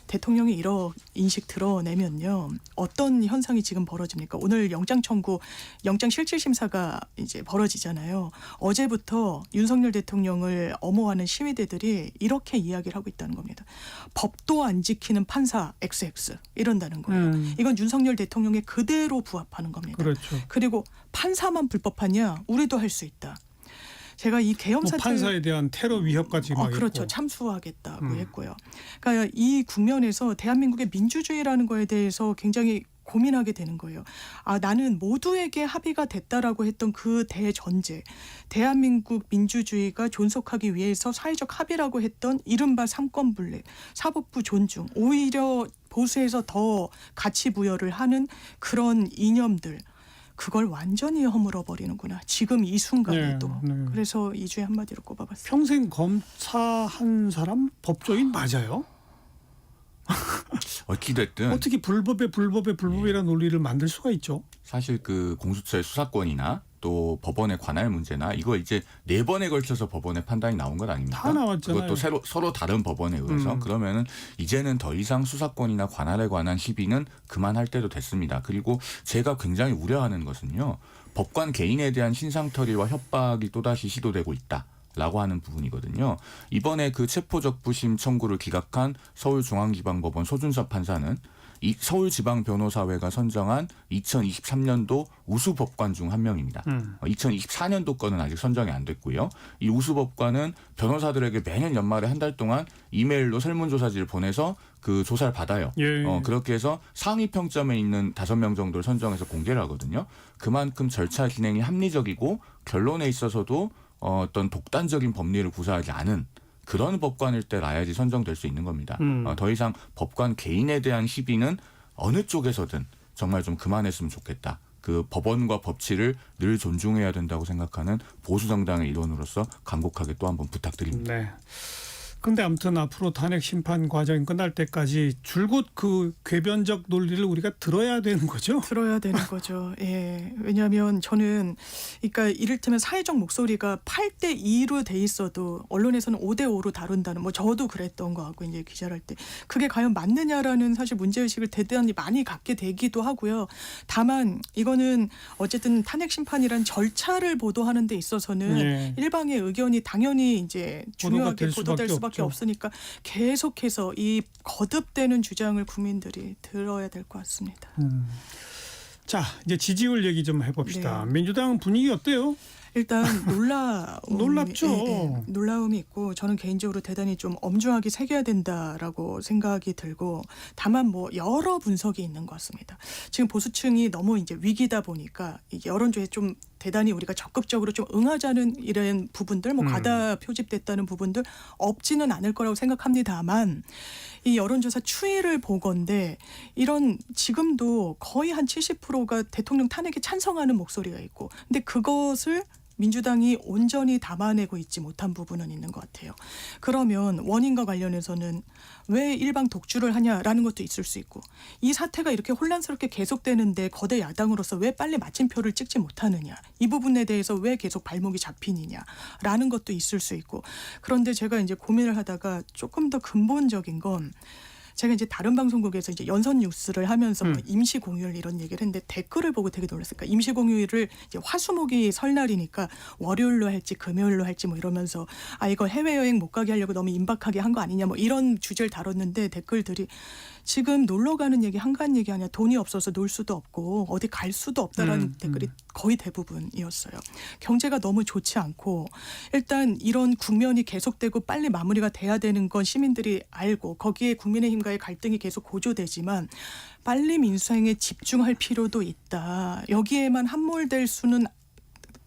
대통령이 이런 인식 드러내면요. 어떤 현상이 지금 벌어집니까? 오늘 영장 실질 심사가 이제 벌어지잖아요. 어제부터 윤석열 대통령을 엄호하는 시위대들이 이렇게 이야기를 하고 있다는 겁니다. 법도 안 지키는 판사 XX 이런다는 거예요. 이건 윤석열 대통령에 그대로 부합하는 겁니다. 그렇죠. 그리고 판사만 불법하냐? 우리도 할 수 있다. 제가 이 계엄 사태 판사에 대한 테러 위협까지 막 그렇죠. 있고. 참수하겠다고 했고요. 그러니까 이 국면에서 대한민국의 민주주의라는 거에 대해서 굉장히 고민하게 되는 거예요. 나는 모두에게 합의가 됐다라고 했던 그 대전제, 대한민국 민주주의가 존속하기 위해서 사회적 합의라고 했던 이른바 삼권분립, 사법부 존중, 오히려 보수에서 더 가치 부여를 하는 그런 이념들. 그걸 완전히 허물어버리는구나. 지금 이 순간에도. 네. 그래서 이주에 한마디로 꼽아봤어요. 평생 검사한 사람 법조인 맞아요? 어찌됐든 어떻게 불법이라는 논리를 만들 수가 있죠? 사실 그 공수처의 수사권이나 또 법원의 관할 문제나 이거 이제 4번에 걸쳐서 법원의 판단이 나온 것 아닙니까? 다 나왔잖아요. 그것도 서로 다른 법원에 의해서 그러면은 이제는 더 이상 수사권이나 관할에 관한 시비는 그만할 때도 됐습니다. 그리고 제가 굉장히 우려하는 것은요. 법관 개인에 대한 신상털이와 협박이 또다시 시도되고 있다. 라고 하는 부분이거든요. 이번에 그 체포적부심 청구를 기각한 서울중앙지방법원 소준섭 판사는 이 서울지방변호사회가 선정한 2023년도 우수법관 중 한 명입니다. 2024년도 거는 아직 선정이 안 됐고요. 이 우수법관은 변호사들에게 매년 연말에 한 달 동안 이메일로 설문조사지를 보내서 그 조사를 받아요. 예. 그렇게 해서 상위 평점에 있는 5명 정도를 선정해서 공개를 하거든요. 그만큼 절차 진행이 합리적이고 결론에 있어서도 어떤 독단적인 법리를 구사하지 않은 그런 법관일 때 라야지 선정될 수 있는 겁니다. 더 이상 법관 개인에 대한 시비는 어느 쪽에서든 정말 좀 그만했으면 좋겠다. 그 법원과 법치를 늘 존중해야 된다고 생각하는 보수 정당의 일원으로서 간곡하게 또 한번 부탁드립니다. 네. 근데 아무튼 앞으로 탄핵 심판 과정이 끝날 때까지 줄곧 그 궤변적 논리를 우리가 들어야 되는 거죠? 들어야 되는 거죠. 예. 왜냐하면 저는 그러니까 이를테면 사회적 목소리가 8대 2로 돼 있어도 언론에서는 5대 5로 다룬다는 저도 그랬던 거 같고 이제 기자를 할 때 그게 과연 맞느냐라는 사실 문제의식을 대단히 많이 갖게 되기도 하고요. 다만 이거는 어쨌든 탄핵 심판이란 절차를 보도하는 데 있어서는 예. 일방의 의견이 당연히 이제 중요하게 보도될 수밖에 없죠. 없으니까 계속해서 이 거듭되는 주장을 국민들이 들어야 될 것 같습니다. 자, 이제 지지율 얘기 좀 해봅시다. 네. 민주당 분위기 어때요? 일단 놀랍죠. 놀라움이 있고 저는 개인적으로 대단히 좀 엄중하게 새겨야 된다라고 생각이 들고 다만 여러 분석이 있는 것 같습니다. 지금 보수층이 너무 이제 위기다 보니까 이게 여론조에 좀 대단히 우리가 적극적으로 좀 응하자는 이런 부분들 과다 표집됐다는 부분들 없지는 않을 거라고 생각합니다만 이 여론조사 추이를 보건대 이런 지금도 거의 한 70%가 대통령 탄핵에 찬성하는 목소리가 있고 근데 그것을 민주당이 온전히 담아내고 있지 못한 부분은 있는 것 같아요. 그러면 원인과 관련해서는 왜 일방 독주를 하냐라는 것도 있을 수 있고 이 사태가 이렇게 혼란스럽게 계속되는데 거대 야당으로서 왜 빨리 마침표를 찍지 못하느냐 이 부분에 대해서 왜 계속 발목이 잡히느냐라는 것도 있을 수 있고 그런데 제가 이제 고민을 하다가 조금 더 근본적인 건 제가 이제 다른 방송국에서 이제 연선 뉴스를 하면서 임시 공휴일 이런 얘기를 했는데 댓글을 보고 되게 놀랐어요. 그러니까 임시 공휴일을 이제 화수목이 설날이니까 월요일로 할지 금요일로 할지 이러면서 이거 해외여행 못 가게 하려고 너무 임박하게 한 거 아니냐 이런 주제를 다뤘는데 댓글들이 지금 놀러 가는 얘기 한가한 얘기 아니야. 돈이 없어서 놀 수도 없고 어디 갈 수도 없다라는 댓글이 거의 대부분이었어요. 경제가 너무 좋지 않고 일단 이런 국면이 계속되고 빨리 마무리가 돼야 되는 건 시민들이 알고 거기에 국민의힘과의 갈등이 계속 고조되지만 빨리 민생에 집중할 필요도 있다. 여기에만 함몰될 수는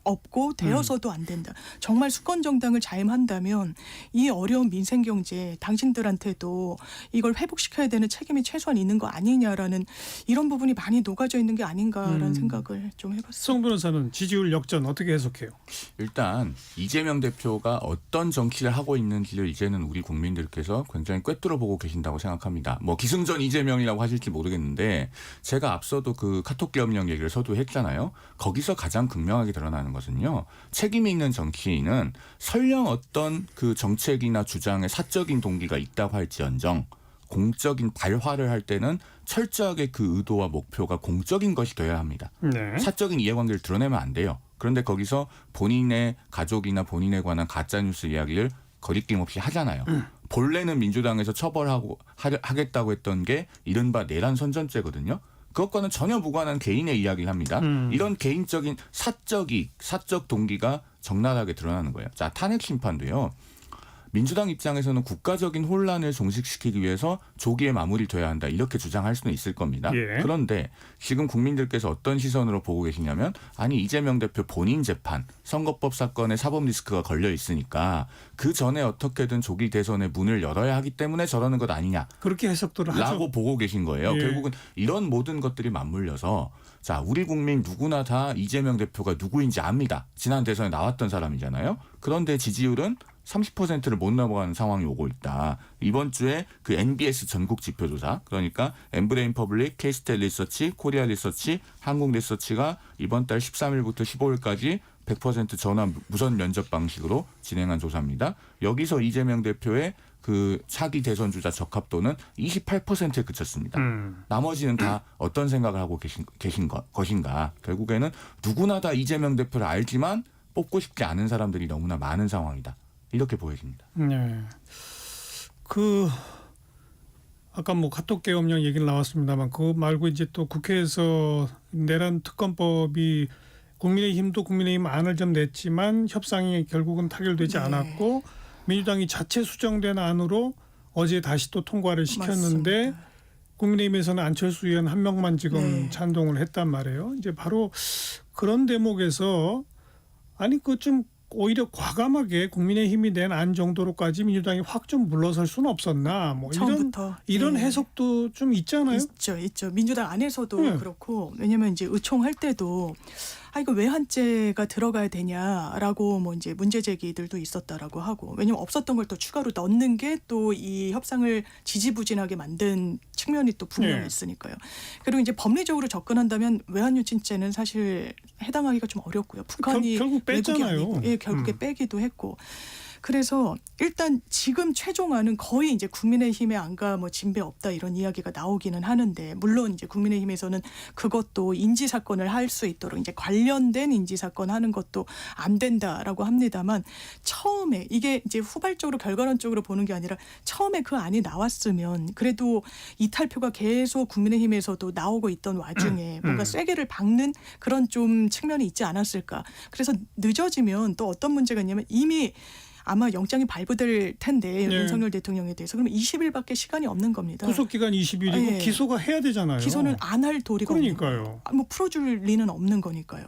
없고 되어서도 안 된다. 정말 수권 정당을 자임한다면 이 어려운 민생 경제 당신들한테도 이걸 회복시켜야 되는 책임이 최소한 있는 거 아니냐라는 이런 부분이 많이 녹아져 있는 게 아닌가라는 생각을 좀 해봤습니다. 성 변호사는 지지율 역전 어떻게 해석해요? 일단 이재명 대표가 어떤 정치를 하고 있는지를 이제는 우리 국민들께서 굉장히 꿰뚫어 보고 계신다고 생각합니다. 뭐 기승전 이재명이라고 하실지 모르겠는데 제가 앞서도 그 카톡 계엄령 얘기를 서두했잖아요. 거기서 가장 극명하게 드러나는 것은요. 책임이 있는 정치인은 설령 어떤 그 정책이나 주장에 사적인 동기가 있다고 할지언정 공적인 발화를 할 때는 철저하게 그 의도와 목표가 공적인 것이 되어야 합니다. 네. 사적인 이해관계를 드러내면 안 돼요. 그런데 거기서 본인의 가족이나 본인에 관한 가짜뉴스 이야기를 거리낌 없이 하잖아요. 본래는 민주당에서 처벌하고 하겠다고 했던 게 이른바 내란 선전죄거든요. 그것과는 전혀 무관한 개인의 이야기를 합니다. 이런 개인적인 사적 동기가 적나라하게 드러나는 거예요. 자, 탄핵 심판도요. 민주당 입장에서는 국가적인 혼란을 종식시키기 위해서 조기에 마무리돼야 한다. 이렇게 주장할 수는 있을 겁니다. 예. 그런데 지금 국민들께서 어떤 시선으로 보고 계시냐면 아니 이재명 대표 본인 재판, 선거법 사건에 사법 리스크가 걸려 있으니까 그 전에 어떻게든 조기 대선의 문을 열어야 하기 때문에 저러는 것 아니냐. 그렇게 해석들을 하죠. 라고 보고 계신 거예요. 예. 결국은 이런 모든 것들이 맞물려서 자 우리 국민 누구나 다 이재명 대표가 누구인지 압니다. 지난 대선에 나왔던 사람이잖아요. 그런데 지지율은 30%를 못 넘어가는 상황이 오고 있다. 이번 주에 그 NBS 전국 지표조사 그러니까 엠브레인 퍼블릭, K스탯 리서치, 코리아 리서치, 한국 리서치가 이번 달 13일부터 15일까지 100% 전화 무선 면접 방식으로 진행한 조사입니다. 여기서 이재명 대표의 그 차기 대선 주자 적합도는 28%에 그쳤습니다. 나머지는 다 어떤 생각을 하고 계신 것인가. 결국에는 누구나 다 이재명 대표를 알지만 뽑고 싶지 않은 사람들이 너무나 많은 상황이다. 이렇게 보여집니다. 네. 아까 뭐 카톡 계엄령 얘기는 나왔습니다만 그거 말고 이제 또 국회에서 내란 특검법이 국민의힘도 국민의힘 안을 좀 냈지만 협상이 결국은 타결되지 않았고 민주당이 자체 수정된 안으로 어제 다시 또 통과를 시켰는데 맞습니다. 국민의힘에서는 안철수 의원 한 명만 지금 찬동을 했단 말이에요. 이제 바로 그런 대목에서 아니 그 좀 오히려 과감하게 국민의힘이 낸 안 정도로까지 민주당이 확 좀 물러설 수는 없었나 뭐 처음부터. 이런 해석도 좀 있잖아요. 있죠. 민주당 안에서도 그렇고 왜냐면 이제 의총할 때도 이거 외환죄가 들어가야 되냐라고 뭐 이제 문제 제기들도 있었다라고 하고 왜냐면 없었던 걸 또 추가로 넣는 게 또 이 협상을 지지부진하게 만든 측면이 또 분명히 있으니까요. 그리고 이제 법리적으로 접근한다면 외환유친죄는 사실 해당하기가 좀 어렵고요. 북한이 결국 뺐잖아요. 결국에 빼기도 했고. 그래서 일단 지금 최종안은 거의 이제 국민의힘의 안과 뭐 진배 없다 이런 이야기가 나오기는 하는데 물론 이제 국민의힘에서는 그것도 인지 사건을 할 수 있도록 이제 관련된 인지 사건 하는 것도 안 된다라고 합니다만 처음에 이게 이제 후발적으로 결과론적으로 보는 게 아니라 처음에 그 안이 나왔으면 그래도 이탈표가 계속 국민의힘에서도 나오고 있던 와중에 뭔가 쐐기를 박는 그런 좀 측면이 있지 않았을까. 그래서 늦어지면 또 어떤 문제가 있냐면 이미 아마 영장이 발부될 텐데 윤석열 대통령에 대해서 그러면 20일밖에 시간이 없는 겁니다. 구속기간 20일이고 기소가 해야 되잖아요. 기소는 안 할 도리가 그러니까요. 없는 거예요. 뭐 풀어줄 리는 없는 거니까요.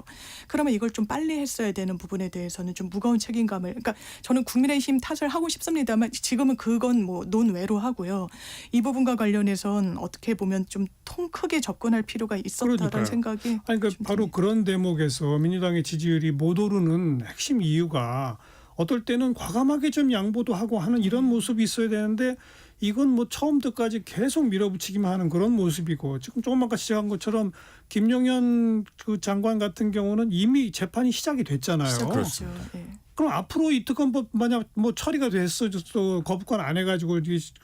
그러면 이걸 좀 빨리 했어야 되는 부분에 대해서는 좀 무거운 책임감을 그러니까 저는 국민의힘 탓을 하고 싶습니다만 지금은 그건 뭐 논외로 하고요. 이 부분과 관련해선 어떻게 보면 좀 통 크게 접근할 필요가 있었다는 그러니까요. 생각이 그러니까 바로 그런 대목에서 민주당의 지지율이 못 오르는 핵심 이유가 어떨 때는 과감하게 좀 양보도 하고 하는 이런 모습이 있어야 되는데 이건 뭐 처음부터까지 계속 밀어붙이기만 하는 그런 모습이고 지금 조금 아까 시작한 것처럼 김용현 그 장관 같은 경우는 이미 재판이 시작이 됐잖아요. 그렇죠. 그럼 앞으로 이 특검법 만약 뭐 처리가 됐어 또 거부권 안 해가지고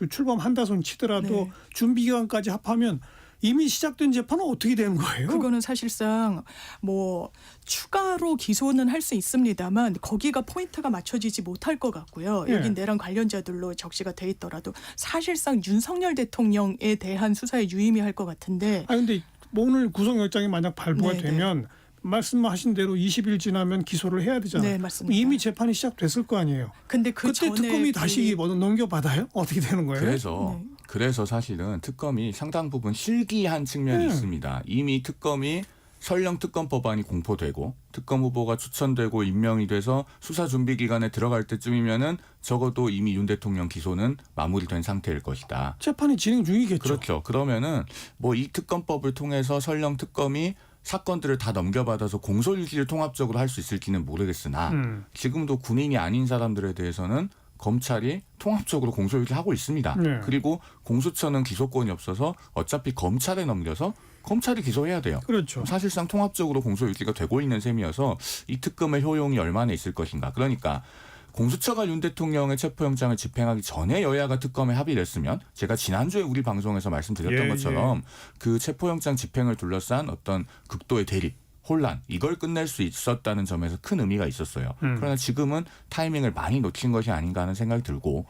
출범한다 손 치더라도 준비 기간까지 합하면 이미 시작된 재판은 어떻게 되는 거예요? 그거는 사실상 뭐 추가로 기소는 할 수 있습니다만 거기가 포인트가 맞춰지지 못할 것 같고요. 여긴 내란 관련자들로 적시가 돼 있더라도 사실상 윤석열 대통령에 대한 수사에 유의미할 것 같은데. 근데 오늘 구속영장이 만약 발부가 되면 말씀하신 대로 20일 지나면 기소를 해야 되잖아요. 네, 맞습니다. 이미 재판이 시작됐을 거 아니에요. 근데 그때 특검이 다시 넘겨받아요? 어떻게 되는 거예요? 그래서 사실은 특검이 상당 부분 실기한 측면이 있습니다. 이미 특검이 설령 특검 법안이 공포되고 특검 후보가 추천되고 임명이 돼서 수사 준비 기간에 들어갈 때쯤이면은 적어도 이미 윤 대통령 기소는 마무리된 상태일 것이다. 재판이 진행 중이겠죠. 그렇죠. 그러면은 뭐 이 특검법을 통해서 설령 특검이 사건들을 다 넘겨받아서 공소유지를 통합적으로 할 수 있을지는 모르겠으나 지금도 군인이 아닌 사람들에 대해서는 검찰이 통합적으로 공소유지를 하고 있습니다. 네. 그리고 공수처는 기소권이 없어서 어차피 검찰에 넘겨서 검찰이 기소해야 돼요. 그렇죠. 사실상 통합적으로 공소유지가 되고 있는 셈이어서 이 특검의 효용이 얼마나 있을 것인가. 그러니까 공수처가 윤 대통령의 체포영장을 집행하기 전에 여야가 특검에 합의를 했으면 제가 지난주에 우리 방송에서 말씀드렸던 것처럼 그 체포영장 집행을 둘러싼 어떤 극도의 대립, 혼란 이걸 끝낼 수 있었다는 점에서 큰 의미가 있었어요. 그러나 지금은 타이밍을 많이 놓친 것이 아닌가 하는 생각이 들고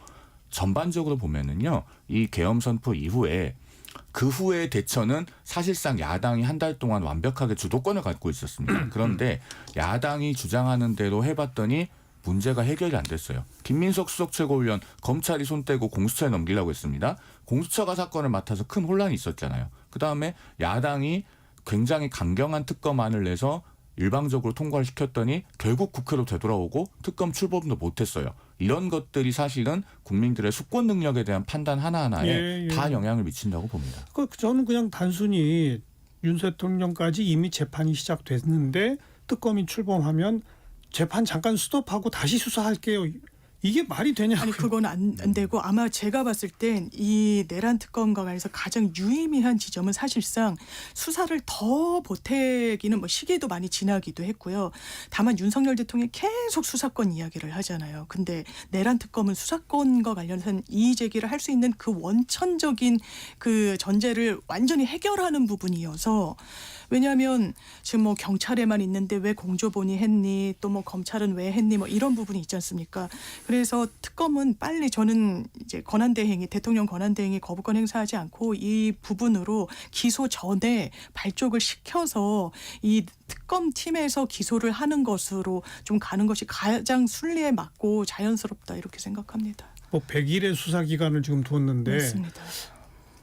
전반적으로 보면은요. 이 계엄 선포 이후에 그 후의 대처는 사실상 야당이 한 달 동안 완벽하게 주도권을 갖고 있었습니다. 그런데 야당이 주장하는 대로 해봤더니 문제가 해결이 안 됐어요. 김민석 수석 최고위원 검찰이 손 떼고 공수처에 넘기려고 했습니다. 공수처가 사건을 맡아서 큰 혼란이 있었잖아요. 그다음에 야당이 굉장히 강경한 특검안을 내서 일방적으로 통과를 시켰더니 결국 국회로 되돌아오고 특검 출범도 못했어요. 이런 것들이 사실은 국민들의 수권 능력에 대한 판단 하나하나에 다 영향을 미친다고 봅니다. 저는 그냥 단순히 윤 대통령까지 이미 재판이 시작됐는데 특검이 출범하면 재판 잠깐 스톱하고 다시 수사할게요. 이게 말이 되냐고요. 아니 그건 안 되고 아마 제가 봤을 땐 이 내란 특검과 관해서 가장 유의미한 지점은 사실상 수사를 더 보태기는 뭐 시기도 많이 지나기도 했고요. 다만 윤석열 대통령이 계속 수사권 이야기를 하잖아요. 근데 내란 특검은 수사권과 관련해서 이의 제기를 할 수 있는 그 원천적인 그 전제를 완전히 해결하는 부분이어서 왜냐하면 지금 뭐 경찰에만 있는데 왜 공조본이 했니 또 뭐 검찰은 왜 했니 뭐 이런 부분이 있지 않습니까? 그래서 특검은 빨리 저는 이제 권한대행이 대통령 권한대행이 거부권 행사하지 않고 이 부분으로 기소 전에 발족을 시켜서 이 특검 팀에서 기소를 하는 것으로 좀 가는 것이 가장 순리에 맞고 자연스럽다 이렇게 생각합니다. 뭐 100일의 수사 기간을 지금 뒀는데 맞습니다.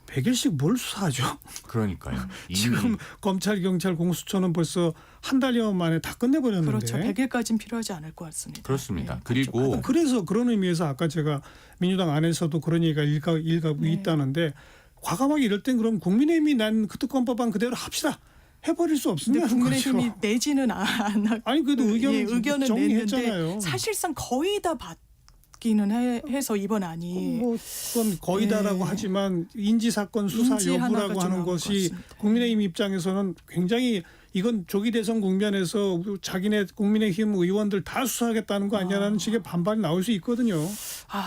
100일씩 뭘 수사하죠? 그러니까요. 지금 검찰, 경찰, 공수처는 벌써 한 달여 만에 다 끝내버렸는데. 그렇죠. 100일까지는 필요하지 않을 것 같습니다. 그렇습니다. 네, 그리고 그래서 그런 의미에서 아까 제가 민주당 안에서도 그런 얘기가 일가구 있다는데 과감하게 이럴 땐 그럼 국민의힘이 난 그 특검법안 그대로 합시다. 해버릴 수 근데 없느냐는 국민의힘이 거죠. 내지는 않아. 아니 그래도 의견은 정리했잖아요. 냈는데 사실상 거의 다 받기는 해서 이번 안이 뭐 그건 거의다라고 하지만 인지사건 수사 인지 여부라고 하나가 좀 하는 나올 것 것이 같습니다. 국민의힘 입장에서는 굉장히 이건 조기 대선 국면에서 자기네 국민의힘 의원들 다 수사하겠다는 거 아니냐는 식의 반발이 나올 수 있거든요.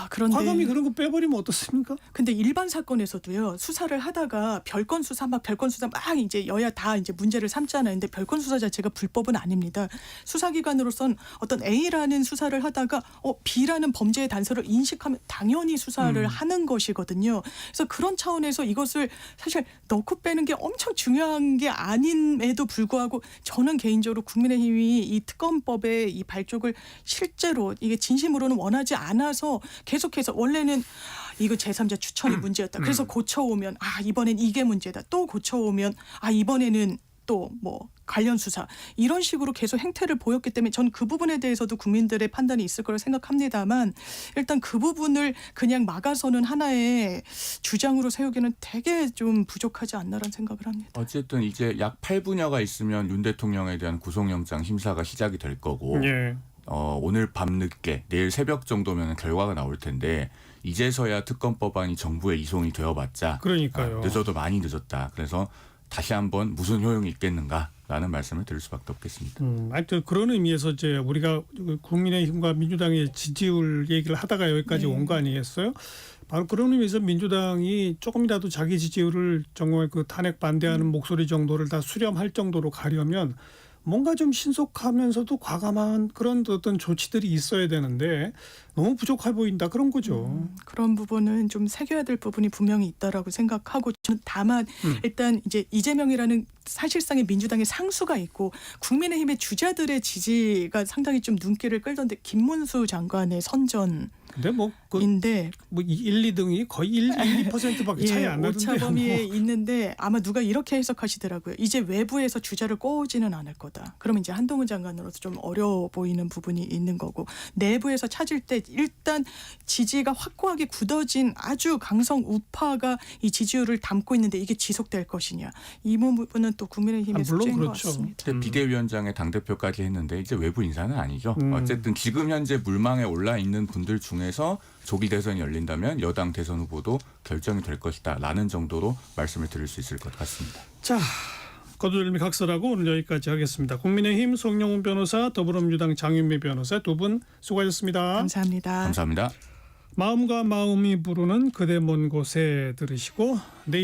그런데 과감히 그런 거 빼버리면 어떻습니까? 근데 일반 사건에서도요 수사를 하다가 별건 수사 막 이제 여야 다 이제 문제를 삼잖아요. 근데 별건 수사 자체가 불법은 아닙니다. 수사기관으로선 어떤 A라는 수사를 하다가 B라는 범죄의 단서를 인식하면 당연히 수사를 하는 것이거든요. 그래서 그런 차원에서 이것을 사실 넣고 빼는 게 엄청 중요한 게 아님에도 불구하고 저는 개인적으로 국민의힘이 이 특검법의 이 발족을 실제로 이게 진심으로는 원하지 않아서 계속해서 원래는 이거 제3자 추천이 문제였다. 그래서 고쳐오면 이번엔 이게 문제다. 또 고쳐오면 이번에는 또 뭐 관련 수사 이런 식으로 계속 행태를 보였기 때문에 전 그 부분에 대해서도 국민들의 판단이 있을 거라 생각합니다만 일단 그 부분을 그냥 막아서는 하나의 주장으로 세우기는 되게 좀 부족하지 않나라는 생각을 합니다. 어쨌든 이제 약 8분여가 있으면 윤 대통령에 대한 구속영장 심사가 시작이 될 거고 오늘 밤늦게 내일 새벽 정도면 결과가 나올 텐데 이제서야 특검법안이 정부에 이송이 되어봤자 그러니까요. 늦어도 많이 늦었다. 그래서 다시 한번 무슨 효용이 있겠는가라는 말씀을 드릴 수밖에 없겠습니다. 하여튼 그런 의미에서 이제 우리가 국민의힘과 민주당의 지지율 얘기를 하다가 여기까지 온 거 아니겠어요? 바로 그런 의미에서 민주당이 조금이라도 자기 지지율을 정말 그 탄핵 반대하는 목소리 정도를 다 수렴할 정도로 가려면 뭔가 좀 신속하면서도 과감한 그런 어떤 조치들이 있어야 되는데 너무 부족해 보인다 그런 거죠. 그런 부분은 좀 새겨야 될 부분이 분명히 있다라고 생각하고 저는 다만 일단 이제 이재명이라는 사실상의 민주당의 상수가 있고 국민의힘의 주자들의 지지가 상당히 좀 눈길을 끌던데 김문수 장관의 선전 근데 인데 1, 2등이 거의 2%밖에 차이 안 나던데요. 오차 범위에 있는데 아마 누가 이렇게 해석하시더라고요. 이제 외부에서 주자를 꼬지는 않을 거다. 그러면 이제 한동훈 장관으로서 좀 어려워 보이는 부분이 있는 거고 내부에서 찾을 때 일단 지지가 확고하게 굳어진 아주 강성 우파가 이 지지율을 담고 있는데 이게 지속될 것이냐. 이 부분은 또 국민의힘의 물론 숙제인 것 그렇죠. 같습니다. 비대위원장의 당대표까지 했는데 이제 외부 인사는 아니죠. 어쨌든 지금 현재 물망에 올라 있는 분들 중에서 조기 대선이 열린다면 여당 대선 후보도 결정이 될 것이다라는 정도로 말씀을 드릴 수 있을 것 같습니다. 자, 거두절미 각설하고 오늘 여기까지 하겠습니다. 국민의힘 송영훈 변호사, 더불어민주당 장윤미 변호사 두 분 수고하셨습니다. 감사합니다. 감사합니다. 마음과 마음이 부르는 그대 먼 곳에 들으시고 내일